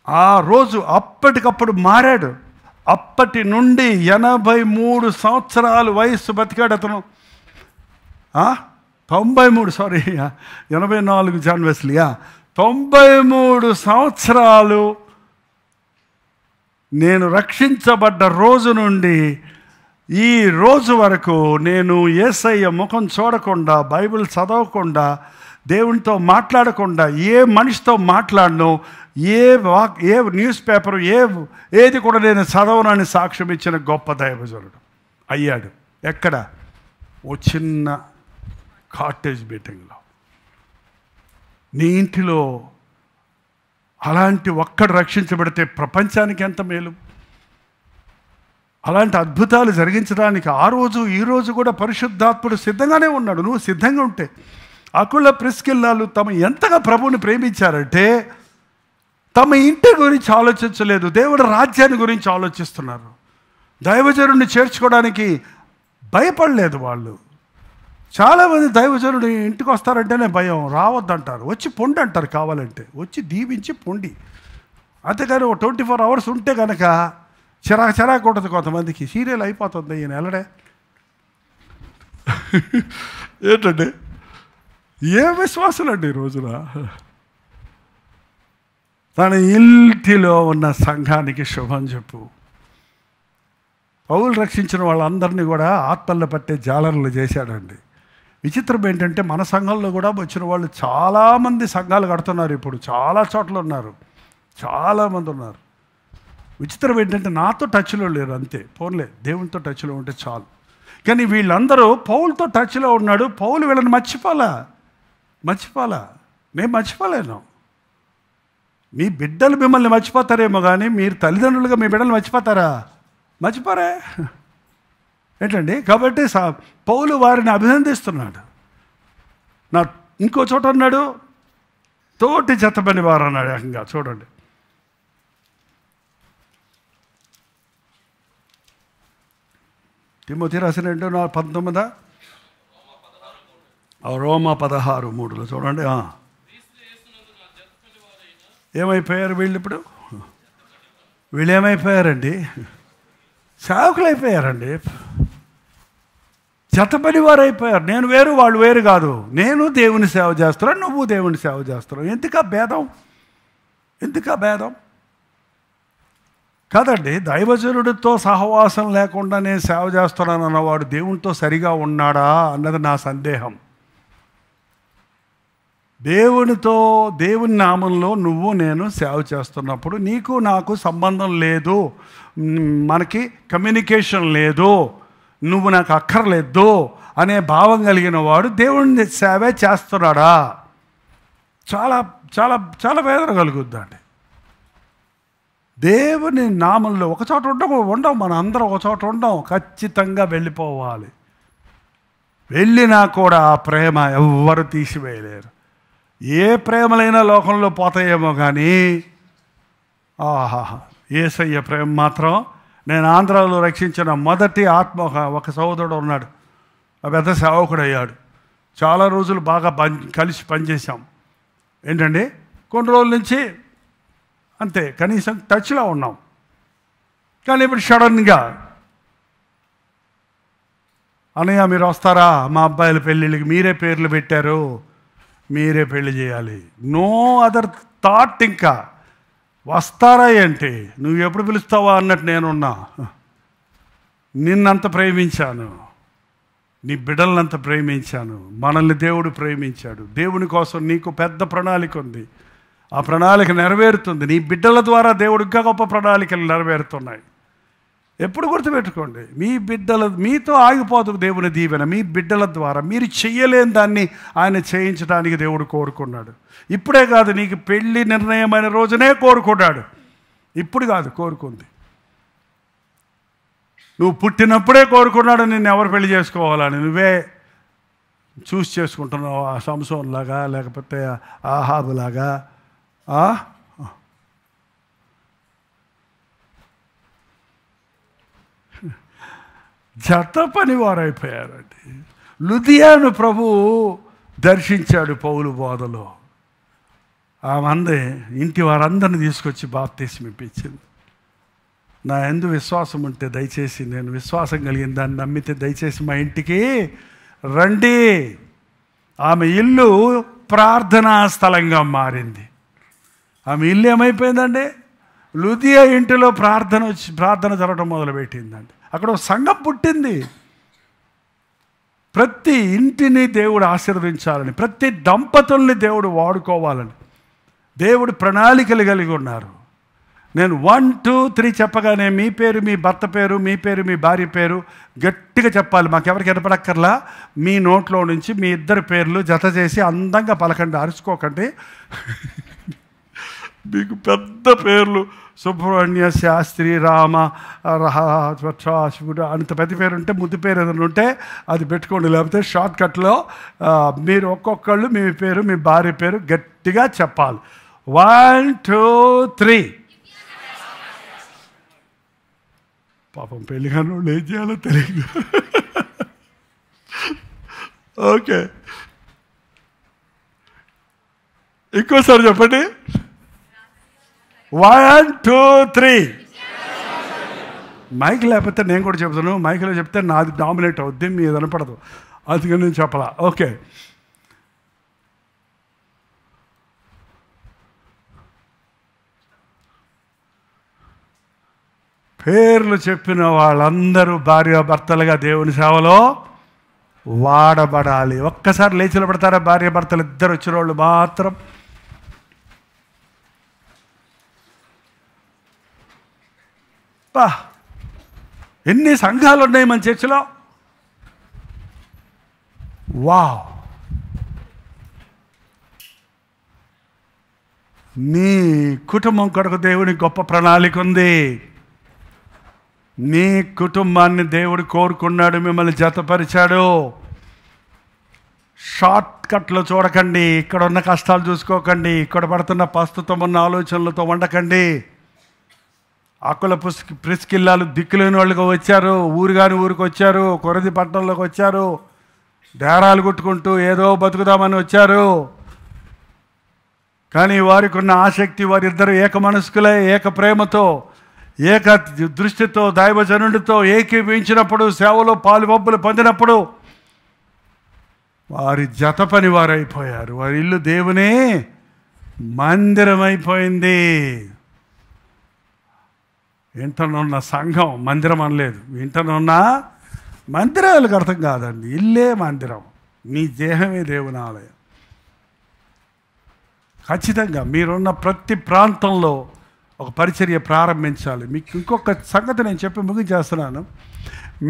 ఆ రోజు అప్పటికప్పుడు మారాడు. అప్పటి నుండి 83 సంవత్సరాలు వయస్సు బతికాడు అతను. 84 జాన్ వెస్లీయా 93 సంవత్సరాలు నేను రక్షించబడ్డ రోజు నుండి ఈ రోజు వరకు నేను యేసయ్య ముఖం చూడకుండా, బైబిల్ చదవకుండా, దేవునితో మాట్లాడకుండా, ఏ మనిషితో మాట్లాడను, ఏ న్యూస్ పేపర్ ఏది కూడా నేను చదవనని సాక్ష్యం ఇచ్చిన గొప్ప దైవజనుడు అయ్యాడు. ఎక్కడ? ఓ చిన్న కాటేజ్ మీటింగ్లో. నీ ఇంటిలో అలాంటి ఒక్కడు రక్షించబడితే ప్రపంచానికి ఎంత మేలు. అలాంటి అద్భుతాలు జరిగించడానికి ఆ రోజు ఈ రోజు కూడా పరిశుద్ధాత్ముడు సిద్ధంగానే ఉన్నాడు. నువ్వు సిద్ధంగా ఉంటే. అకుల ప్రిస్కిల్లాలు తమ ఎంతగా ప్రభువుని ప్రేమించారంటే తమ ఇంటి గురించి ఆలోచించలేదు, దేవుడి రాజ్యాన్ని గురించి ఆలోచిస్తున్నారు. దైవజనుడిని చేర్చుకోవడానికి భయపడలేదు వాళ్ళు. చాలామంది దైవజనుడు ఇంటికి వస్తారంటేనే భయం, రావద్దంటారు. వచ్చి పొండి అంటారు, కావాలంటే వచ్చి దీవించి పొండి. అంతేగాని 24 అవర్స్ ఉంటే కనుక చిరాకు ఉంటుంది కొంతమందికి. సీరియల్ అయిపోతుంది, ఈయన వెళ్ళడే ఏంటండి, ఏ విశ్వాసులు అండి ఈ రోజున. తన ఇంటిలో ఉన్న సంఘానికి శుభం చెప్పు. పౌలు రక్షించిన వాళ్ళందరినీ కూడా ఆత్మల్లో పట్టే జాలర్లు చేశాడండి. విచిత్రం ఏంటంటే మన సంఘంలో కూడా వచ్చిన వాళ్ళు చాలామంది సంఘాలు కడుతున్నారు. ఇప్పుడు చాలా చోట్ల ఉన్నారు, చాలామంది ఉన్నారు. విచిత్రం ఏంటంటే నాతో టచ్లో లేరు, అంతే. పోన్లే, దేవునితో టచ్లో ఉంటే చాలు. కానీ వీళ్ళందరూ పౌలుతో టచ్లో ఉన్నాడు. పౌలు వీళ్ళని మర్చిపోలా. నేను మర్చిపోలేను. మీ బిడ్డలు మిమ్మల్ని మర్చిపోతారేమో, కానీ మీరు తల్లిదండ్రులుగా మీ బిడ్డలు మర్చిపోతారా? మర్చిపోరే ఏంటండి. కాబట్టి పౌలు వారిని అభినందిస్తున్నాడు. ఇంకో చోట అన్నాడు, తోటి జతపని వారు అన్నాడు ఏకంగా. చూడండి, తిమోతి రాసిన 2:19, రోమా 16:3 చూడండి. ఏమైపోయారు వీళ్ళు? ఇప్పుడు వీళ్ళు ఏమైపోయారండి? సేవకులు అయిపోయారండి, జతపని వారు అయిపోయారు. నేను వేరు, వాళ్ళు వేరు కాదు. నేను దేవుని సేవ చేస్తున్నాను, నువ్వు దేవుని సేవ చేస్తున్నావు. ఎందుకా భేదం? ఎందుకా భేదం? కాదండి, దైవజనుడితో సహవాసం లేకుండా నేను సేవ చేస్తున్నాను అన్నవాడు దేవునితో సరిగా ఉన్నాడా అన్నది నా సందేహం. దేవుని నామంలో నువ్వు నేను సేవ చేస్తున్నప్పుడు నీకు నాకు సంబంధం లేదు, మనకి కమ్యూనికేషన్ లేదు, నువ్వు నాకు అక్కర్లేదు అనే భావం కలిగిన వాడు దేవుని సేవే చేస్తున్నాడా? చాలా చాలా చాలా వేదన కలుగుద్దండి. దేవుని నామంలో ఒకచోట ఉండవు, మన అందరం ఒకచోట ఉండం, ఖచ్చితంగా వెళ్ళిపోవాలి. వెళ్ళినా కూడా ఆ ప్రేమ ఎవ్వరు తీసివేయలేరు. ఏ ప్రేమలైనా లోకంలో పోతాయేమో కానీ యేసయ్య ప్రేమ మాత్రం. నేను ఆంధ్రాలో రక్షించిన మొదటి ఆత్మ ఒక సహోదరుడు ఉన్నాడు, పెద్ద సేవకుడు అయ్యాడు. చాలా రోజులు బాగా కలిసి పనిచేసాం. ఏంటండి, కొన్ని రోజుల నుంచి అంతే కనీసం టచ్లో ఉన్నాం. కానీ ఇప్పుడు సడన్గా, అన్నయ్య మీరు వస్తారా, మా అబ్బాయిల పెళ్ళిళ్ళకి మీరే పేర్లు పెట్టారు, మీరే పెళ్లి చేయాలి. No other thought. ఇంకా వస్తారా ఏంటి, నువ్వు ఎప్పుడు పిలుస్తావా అన్నట్టు నేనున్నా. నిన్నంత ప్రేమించాను, నీ బిడ్డలనంత ప్రేమించాను, మనల్ని దేవుడు ప్రేమించాడు. దేవుని కోసం నీకు పెద్ద ప్రణాళిక ఉంది, ఆ ప్రణాళిక నెరవేరుతుంది. నీ బిడ్డల ద్వారా దేవుడు ఇంకా గొప్ప ప్రణాళికలు నెరవేరుతున్నాయి. ఎప్పుడు గుర్తుపెట్టుకోండి, మీ మీతో ఆగిపోదు దేవుని దీవెన. మీ బిడ్డల ద్వారా మీరు చెయ్యలేని దాన్ని ఆయన చేయించడానికి దేవుడు కోరుకున్నాడు. ఇప్పుడే కాదు, నీకు పెళ్లి నిర్ణయమైన రోజునే కోరుకున్నాడు. ఇప్పుడు కాదు కోరుకుంది, నువ్వు పుట్టినప్పుడే కోరుకున్నాడు నిన్ను ఎవరు పెళ్లి చేసుకోవాలని. నువ్వే చూసి చేసుకుంటున్నావు, ఆ సంసోన్ లాగా, లేకపోతే ఆహాబు లాగా. జత పని వారైపోయారండి. లుదియాను ప్రభువు దర్శించాడు పౌలు బోధలో. ఆమె ఇంటి వారందరిని తీసుకొచ్చి బాప్తీసం ఇప్పించింది. నా యందు విశ్వాసం ఉంటే దయచేసి, నేను విశ్వాసం కలిగిన దాన్ని నమ్మితే దయచేసి మా ఇంటికి రండి. ఆమె ఇల్లు ప్రార్థనా స్థలంగా మారింది. ఆమె ఇల్లు ఏమైపోయిందండి, లుదియా ఇంటిలో ప్రార్థన జరగడం మొదలుపెట్టిందండి. అక్కడ ఒక సంఘం పుట్టింది. ప్రతి ఇంటిని దేవుడు ఆశీర్వదించాలని, ప్రతి దంపతుల్ని దేవుడు వాడుకోవాలని దేవుడు ప్రణాళికలు కలిగి ఉన్నారు. నేను 1, 2, 3 చెప్పగానే మీ పేరు, మీ భర్త పేరు, మీ పేరు, మీ భార్య పేరు గట్టిగా చెప్పాలి. మాకెవరికి వినపడక్కర్లా. మీ నోట్లో నుంచి మీ ఇద్దరి పేర్లు జత చేసి అందంగా పలకండి, అరుచుకోకండి. మీకు పెద్ద పేర్లు సుబ్రహ్మణ్య, శాస్త్రి, రామ, శివుడు అంత పెద్ద పేరు ఉంటే, ముద్దు పేరు ఏదైనా ఉంటే అది పెట్టుకోండి. లేకపోతే షార్ట్ కట్లో మీరు ఒక్కొక్కళ్ళు మీ పేరు, మీ భార్య పేరు గట్టిగా చెప్పాలి. 1, 2, 3. పాపం పెళ్ళిగాను ఏం చేయాలో తెలియదు. ఓకే, ఇంకోసారి చెప్పండి. 1, 2, 3. మైక్ లేకపోతే నేను కూడా చెప్తాను. మైక్లో చెప్తే నాది డామినేట్ అవుద్ది, మీ వినపడదు, అందుకని నేను చెప్పలా. ఓకే, పేర్లు చెప్పిన వాళ్ళందరూ భార్యాభర్తలుగా దేవుని సేవలో వాడబడాలి. ఒక్కసారి లేచి నిలబడతారా? భార్యాభర్తలు ఇద్దరు వచ్చిన వాళ్ళు మాత్రం. ఎన్ని సంఘాలు ఉన్నాయి మన చర్చిలో. వావ్, నీ కుటుంబం కొరకు దేవుని గొప్ప ప్రణాళిక ఉంది. నీ కుటుంబాన్ని దేవుడు కోరుకున్నాడు, మిమ్మల్ని జతపరిచాడు. షార్ట్ కట్లో చూడకండి, ఇక్కడ ఉన్న కష్టాలు చూసుకోకండి, ఇక్కడ పడుతున్న ప్రస్తుతం ఉన్న ఆలోచనలతో ఉండకండి. ఆకుల ప్రిస్కిల్లాలు దిక్కులేని వాళ్ళుగా వచ్చారు, ఊరుగాని ఊరికి వచ్చారు, కొరది పట్టణంలోకి వచ్చారు, డేరాలు కొట్టుకుంటూ ఏదో బతుకుదామని వచ్చారు. కానీ వారికి ఉన్న ఆసక్తి, వారిద్దరు ఏక మనస్కులై ఏక ప్రేమతో ఏక దృష్టితో దైవజనుడితో ఏకీభవించినప్పుడు, సేవలో పాలుపంపులు పొందినప్పుడు వారి జత పని వారు అయిపోయారు. వారి ఇల్లు దేవుని మందిరం అయిపోయింది. ఇంటనున్న సంఘం మందిరం అనలేదు, ఇంటనున్న మందిరాలకు అర్థం కాదండి. ఇల్లే మందిరం, నీ దేహమే దేవుని ఆలయం. ఖచ్చితంగా మీరున్న ప్రతి ప్రాంతంలో ఒక పరిచర్య ప్రారంభించాలి. మీకు ఇంకొక సంగతి నేను చెప్పి ముగించేస్తున్నాను.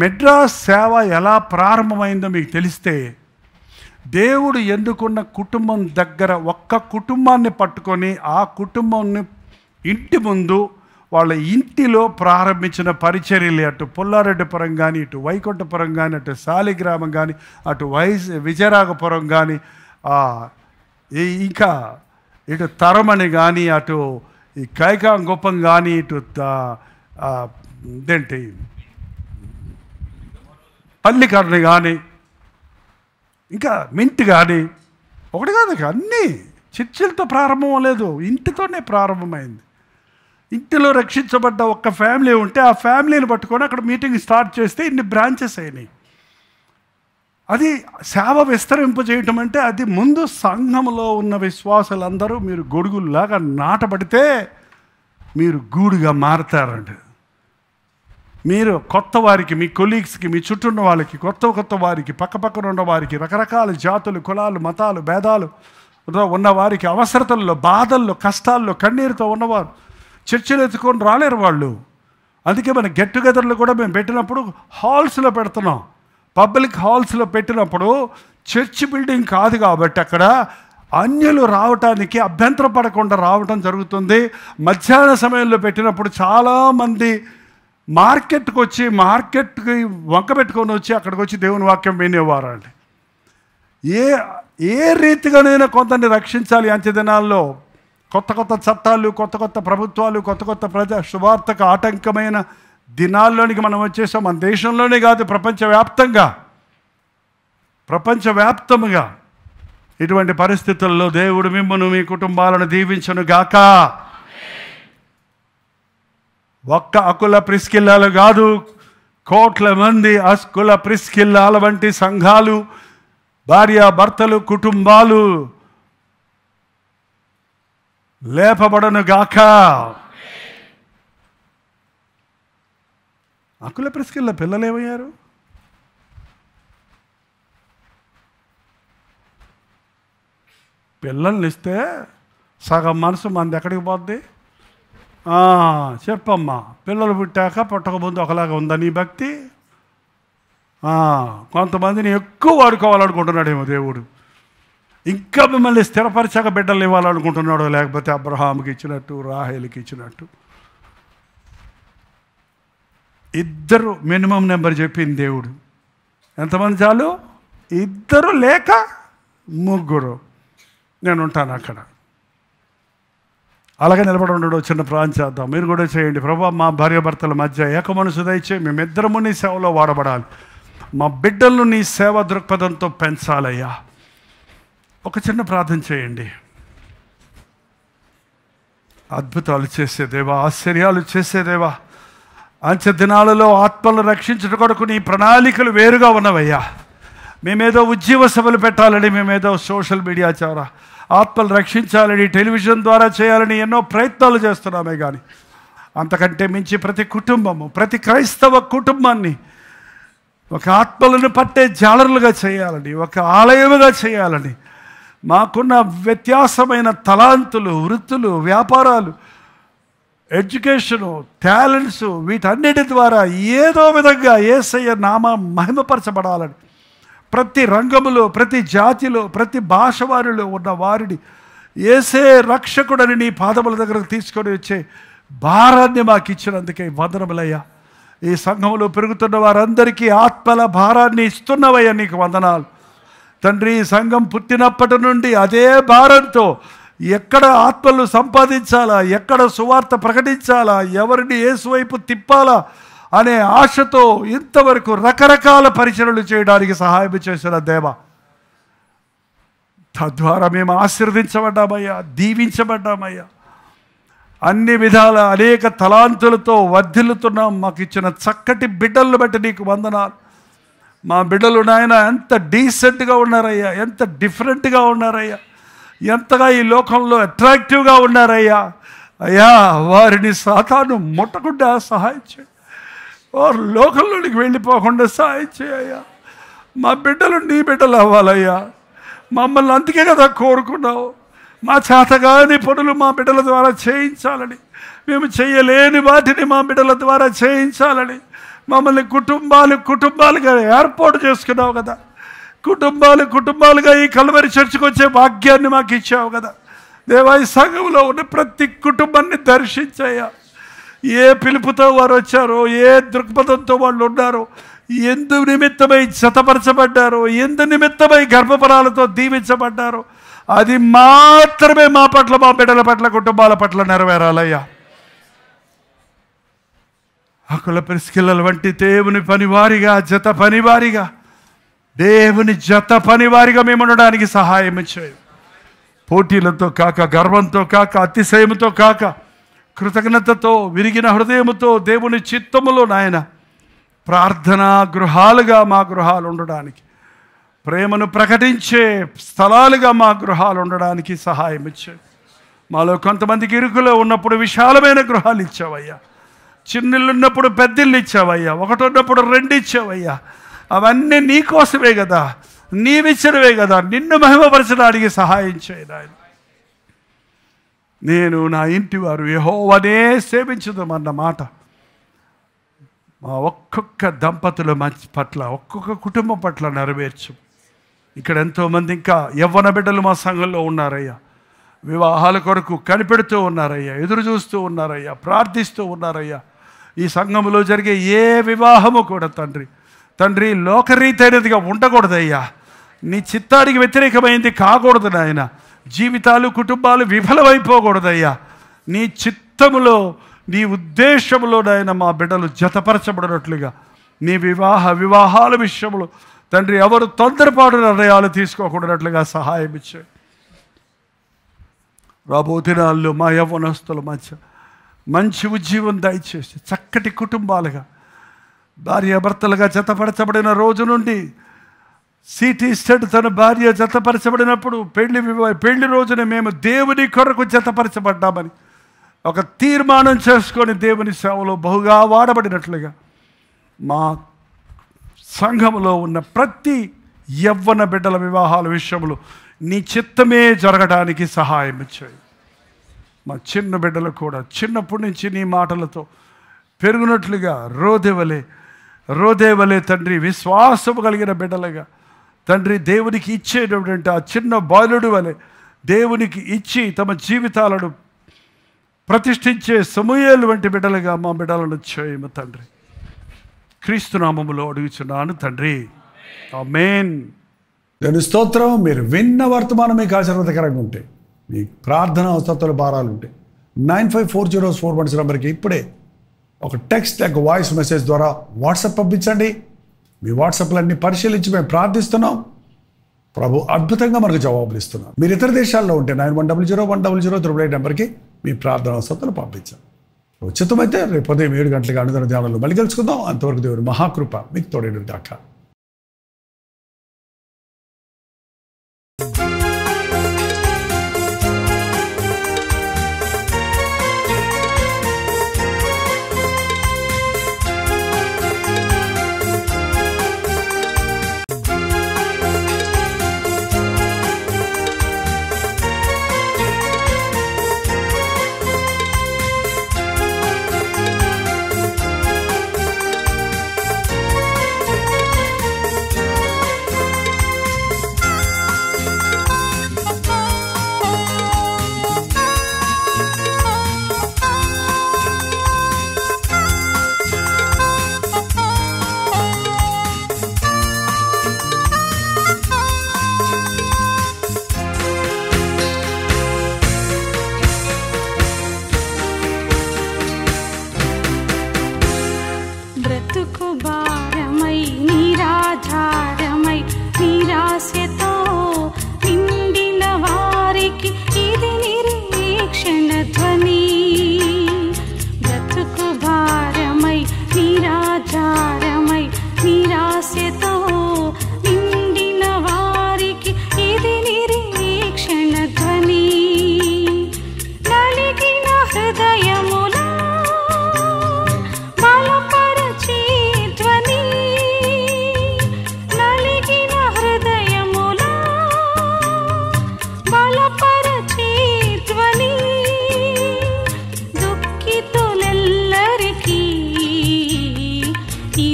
మెడ్రాస్ సేవ ఎలా ప్రారంభమైందో మీకు తెలిస్తే, దేవుడు ఎన్నుకున్న కుటుంబం దగ్గర ఒక్క కుటుంబాన్ని పట్టుకొని ఆ కుటుంబాన్ని ఇంటి ముందు వాళ్ళ ఇంటిలో ప్రారంభించిన పరిచర్యలు, అటు పుల్లారెడ్డిపురం కానీ, ఇటు వైకుంఠపురం కానీ, అటు శాలిగ్రామం కానీ, అటు విజయరాఘపురం కానీ, ఇంకా ఇటు తరమని కానీ, అటు ఈ కైకాంగుప్పం కానీ, ఇటు ఇదేంటి పల్లికర్ణి కానీ, ఇంకా మింట్ కానీ, ఒకటి కాదు అన్నీ చర్చిలతో ప్రారంభం లేదు, ఇంటితోనే ప్రారంభమైంది. ఇంటిలో రక్షించబడ్డ ఒక్క ఫ్యామిలీ ఉంటే ఆ ఫ్యామిలీని పట్టుకొని అక్కడ మీటింగ్ స్టార్ట్ చేస్తే ఇన్ని బ్రాంచెస్ అయినాయి. అది సేవ విస్తరింపజేయటం అంటే అది ముందు సంఘంలో ఉన్న విశ్వాసులందరూ మీరు గొడుగుల్లాగా నాటబడితే మీరు గూడుగా మారతారండి. మీరు కొత్త వారికి, మీ కొలీగ్స్కి, మీ చుట్టూ ఉన్న వాళ్ళకి, కొత్త వారికి, పక్కపక్కన ఉన్న వారికి, రకరకాల జాతులు, కులాలు, మతాలు, భేదాలు ఉన్న వారికి, అవసరతల్లో, బాధల్లో, కష్టాల్లో, కన్నీరుతో ఉన్నవారు చర్చలు ఎత్తుకొని రాలేరు వాళ్ళు. అందుకే మన గెట్ టుగెదర్లు కూడా మేము పెట్టినప్పుడు హాల్స్లో పెడుతున్నాం. పబ్లిక్ హాల్స్లో పెట్టినప్పుడు చర్చ్ బిల్డింగ్ కాదు కాబట్టి అక్కడ అన్యులు రావటానికి అభ్యంతరం పడకుండా రావటం జరుగుతుంది. మధ్యాహ్న సమయంలో పెట్టినప్పుడు చాలామంది మార్కెట్కి వచ్చి, మార్కెట్కి వంక పెట్టుకొని వచ్చి అక్కడికి వచ్చి దేవుని వాక్యం వినేవారు అండి. ఏ రీతిగానైనా కొంతని రక్షించాలి. అంత్య దినాల్లో కొత్త చట్టాలు, కొత్త ప్రభుత్వాలు, కొత్త ప్రజా సువార్తకు ఆటంకమైన దినాల్లోనికి మనం వచ్చేసాం. మన దేశంలోనే కాదు, ప్రపంచవ్యాప్తముగా ఇటువంటి పరిస్థితుల్లో దేవుడు మిమ్మల్ని, మీ కుటుంబాలను దీవించును గాక. ఒక్క అకుల ప్రిస్కిల్లాలు కాదు, కోట్ల మంది అస్కుల ప్రిస్కిల్లాల వంటి సంఘాలు, భార్యాభర్తలు, కుటుంబాలు లేపబడను గాక. అకుల ప్రిస్కిల్ల పిల్లలు ఏమయ్యారు? పిల్లల్ని ఇస్తే సగం మనసు మంది ఎక్కడికి పోద్ది? చెప్పమ్మా, పిల్లలు పుట్టాక పుట్టకముందు ఒకలాగా ఉందా నీ భక్తి? కొంతమందిని ఎక్కువ వాడుకోవాలనుకుంటున్నాడేమో దేవుడు. ఇంకా మిమ్మల్ని స్థిరపరిచాక బిడ్డలు ఇవ్వాలనుకుంటున్నాడు, లేకపోతే అబ్రహాముకి ఇచ్చినట్టు, రాహేలుకి ఇచ్చినట్టు. ఇద్దరు మినిమం నెంబర్ చెప్పింది దేవుడు. ఎంతమంది చాలు? ఇద్దరు లేక ముగ్గురు. నేను ఉంటాను అక్కడ. అలాగే నిలబడి ఉండడు. చిన్న ప్రార్థన చేద్దాం. మీరు కూడా చేయండి. ప్రభువా, మా భార్యాభర్తల మధ్య ఏక మనసు దయచేయి. మేమిద్దరము నీ సేవలో వాడబడాలి. మా బిడ్డలను నీ సేవ దృక్పథంతో పెంచాలయ్యా. ఒక చిన్న ప్రార్థన చేయండి. అద్భుతాలు చేసేదేవా, ఆశ్చర్యాలు చేసేదేవా, అంచె దినాలలో ఆత్మలను రక్షించుట కొరకు నీ ప్రణాళికలు వేరుగా ఉన్నవయ్యా. మేమేదో ఉజ్జీవ సభలు పెట్టాలని, మేమేదో సోషల్ మీడియా ద్వారా ఆత్మలు రక్షించాలని, టెలివిజన్ ద్వారా చేయాలని ఎన్నో ప్రయత్నాలు చేస్తున్నామే. కానీ అంతకంటే మించి ప్రతి కుటుంబము, ప్రతి క్రైస్తవ కుటుంబాన్ని ఒక ఆత్మలను పట్టే జాలరులుగా చేయాలని, ఒక ఆలయముగా చేయాలని, మాకున్న వ్యత్యాసమైన తలాంతులు, వృత్తులు, వ్యాపారాలు, ఎడ్యుకేషను, టాలెంట్స్, వీటన్నిటి ద్వారా ఏదో విధంగా యేసయ్య నామం మహిమపరచబడాలని ప్రతి రంగములో, ప్రతి జాతిలో, ప్రతి భాష వారిలో ఉన్న వారిని యేసే రక్షకుడని నీ పాదముల దగ్గరకు తీసుకొని వచ్చే భారాన్ని మాకు ఇచ్చినందుకే వందనములయ్యా. ఈ సంఘంలో పెరుగుతున్న వారందరికీ ఆత్మల భారాన్ని ఇస్తున్నవయ్యా, నీకు వందనాలు. తండ్రి సంఘం పుట్టినప్పటి నుండి అదే భారంతో ఎక్కడ ఆత్మలు సంపాదించాలా, ఎక్కడ సువార్త ప్రకటించాలా, ఎవరిని యేసు వైపు తిప్పాలా అనే ఆశతో ఇంతవరకు రకరకాల పరిచర్యలు చేయడానికి సహాయం చేసిన దేవ, తద్వారా మేము ఆశీర్వదించబడ్డామయ్యా, దీవించబడ్డామయ్యా. అన్ని విధాల అనేక తలాంతులతో వర్ధిల్లుతున్నాం. మాకు ఇచ్చిన చక్కటి బిడ్డలను బట్టి నీకు వందనాలు. మా బిడ్డలు నాయన ఎంత డీసెంట్గా ఉన్నారయ్యా, ఎంత డిఫరెంట్గా ఉన్నారయ్యా, ఎంతగా ఈ లోకంలో అట్రాక్టివ్గా ఉన్నారయ్యా. అయ్యా, వారిని సాతాను ముట్టకుండా సహాయం చేయి. వారు లోకంలోనికి వెళ్ళిపోకుండా సహాయం చేయయ్యా. మా బిడ్డలు నీ బిడ్డలు అవ్వాలయ్యా. మమ్మల్ని అందుకే కదా కోరుకున్నావు. మా చేతగాని పనులు మా బిడ్డల ద్వారా చేయించాలని, మేము చేయలేని వాటిని మా బిడ్డల ద్వారా చేయించాలని మమ్మల్ని కుటుంబాలుగా ఏర్పాటు చేసుకున్నావు కదా. కుటుంబాలుగా ఈ కల్వరి చర్చికి వచ్చే భాగ్యాన్ని మాకు ఇచ్చావు కదా దేవా. ఈ సంఘంలో ఉన్న ప్రతి కుటుంబాన్ని దర్శించయ్యా. ఏ పిలుపుతో వారు వచ్చారో, ఏ దృక్పథంతో వాళ్ళు ఉన్నారో, ఎందు నిమిత్తమై జతపరచబడ్డారో, ఎందు నిమిత్తమై గర్భఫలాలతో దీవించబడ్డారో, అది మాత్రమే మా పట్ల, మా బిడ్డల పట్ల, కుటుంబాల పట్ల నెరవేరాలయ్యా. ఆకుల పిసికిళ్ళల వంటి దేవుని పనివారిగా, జత పనివారిగా, దేవుని జత పనివారిగా మేము ఉండడానికి సహాయం చేయి. పోటీలతో కాక, గర్వంతో కాక, అతిశయముతో కాక, కృతజ్ఞతతో, విరిగిన హృదయముతో దేవుని చిత్తములో నాయన ప్రార్థనా గృహాలుగా మా గృహాలు ఉండడానికి, ప్రేమను ప్రకటించే స్థలాలుగా మా గృహాలు ఉండడానికి సహాయం ఇచ్చాయి. మాలో కొంతమందికి ఇరుకులో ఉన్నప్పుడు విశాలమైన గృహాలు ఇచ్చావయ్యా. చిన్నిళ్ళు ఉన్నప్పుడు పెద్దిళ్ళు ఇచ్చావయ్యా. ఒకటి ఉన్నప్పుడు 2 ఇచ్చావయ్యా. అవన్నీ నీ కోసమే కదా, నీవిచ్చినవే కదా. నిన్ను మహిమపరచడానికి సహాయం చేయాలి. నేను నా ఇంటి వారు యెహోవానే సేవించుదామన్న మాట మా ఒక్కొక్క దంపతుల పట్ల, ఒక్కొక్క కుటుంబం పట్ల నెరవేర్చు. ఇక్కడ ఎంతోమంది ఇంకా యవ్వన బిడ్డలు మా సంఘంలో ఉన్నారయ్యా. వివాహాల కొరకు కనిపెడుతూ ఉన్నారయ్యా, ఎదురు చూస్తూ ఉన్నారయ్యా, ప్రార్థిస్తూ ఉన్నారయ్యా. ఈ సంఘంలో జరిగే ఏ వివాహము కూడా తండ్రి లోకరీతైనదిగా ఉండకూడదయ్యా. నీ చిత్తానికి వ్యతిరేకమైంది కాకూడదు నాయన. జీవితాలు, కుటుంబాలు విఫలమైపోకూడదయ్యా. నీ చిత్తములో, నీ ఉద్దేశంలో నాయన మా బిడ్డలు జతపరచబడినట్లుగా, నీ వివాహాల విషయంలో తండ్రి ఎవరు తొందరపాటు నిర్ణయాలు తీసుకోకూడనట్లుగా సహాయం ఇచ్చాయి. రాబో దినాల్లో మా యవ్వనస్తుల మధ్య మంచి ఉజ్జీవం దయచేసి చక్కటి కుటుంబాలుగా, భార్యాభర్తలుగా జతపరచబడిన రోజు నుండి సిటీ స్టెడ్ తన భార్య జతపరచబడినప్పుడు పెళ్లి రోజున మేము దేవుని కొరకు జతపరచబడ్డామని ఒక తీర్మానం చేసుకొని దేవుని సేవలో బహుగా వాడబడినట్లుగా మా సంఘములో ఉన్న ప్రతి యవ్వన బిడ్డల వివాహాల విషయంలో నీ చిత్తమే జరగడానికి సహాయం ఇచ్చాయి. మా చిన్న బిడ్డలు కూడా చిన్నప్పటి నుంచి నీ మాటలతో పెరుగునట్లుగా రోదేవలే తండ్రి విశ్వాసము కలిగిన బిడ్డలుగా తండ్రి దేవునికి ఇచ్చేటటువంటి ఆ చిన్న బాలుడు వలె దేవునికి ఇచ్చి తమ జీవితాలను ప్రతిష్ఠించే సమూయేలు వంటి బిడ్డలుగా మా బిడ్డలను చేయము తండ్రి. క్రీస్తు నామములో అడుగుచున్నాను తండ్రి, ఆమేన్. దేవుని స్తోత్రం. మీరు విన్న వర్తమానం మీకు ఆశీర్వాదకరంగా ఉంటే, మీ ప్రార్థన అవసరతల భారాలు ఉంటే 954041 నెంబర్కి ఇప్పుడే ఒక టెక్స్ట్, ఒక వాయిస్ మెసేజ్ ద్వారా వాట్సాప్ పంపించండి. మీ వాట్సాప్లన్నీ పరిశీలించి మేము ప్రార్థిస్తున్నాం. ప్రభు అద్భుతంగా మనకు జవాబులు ఇస్తున్నాం. మీరు ఇతర దేశాల్లో ఉంటే 91001008 నెంబర్కి మీ ప్రార్థన అవసరతలు పంపించాం. ఉచితమైతే రేపు ఉదయం 7 గంటలకు అనుదిన ధ్యానంలో మళ్ళీ కలుసుకుందాం. అంతవరకు దేవుని మహాకృప మీకు తోడేడు దాకా.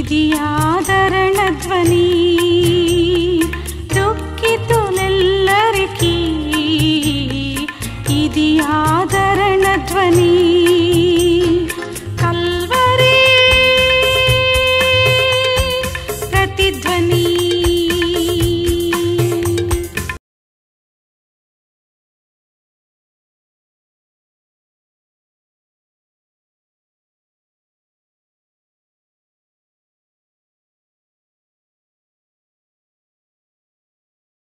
ఇది ఆదరణ ధ్వని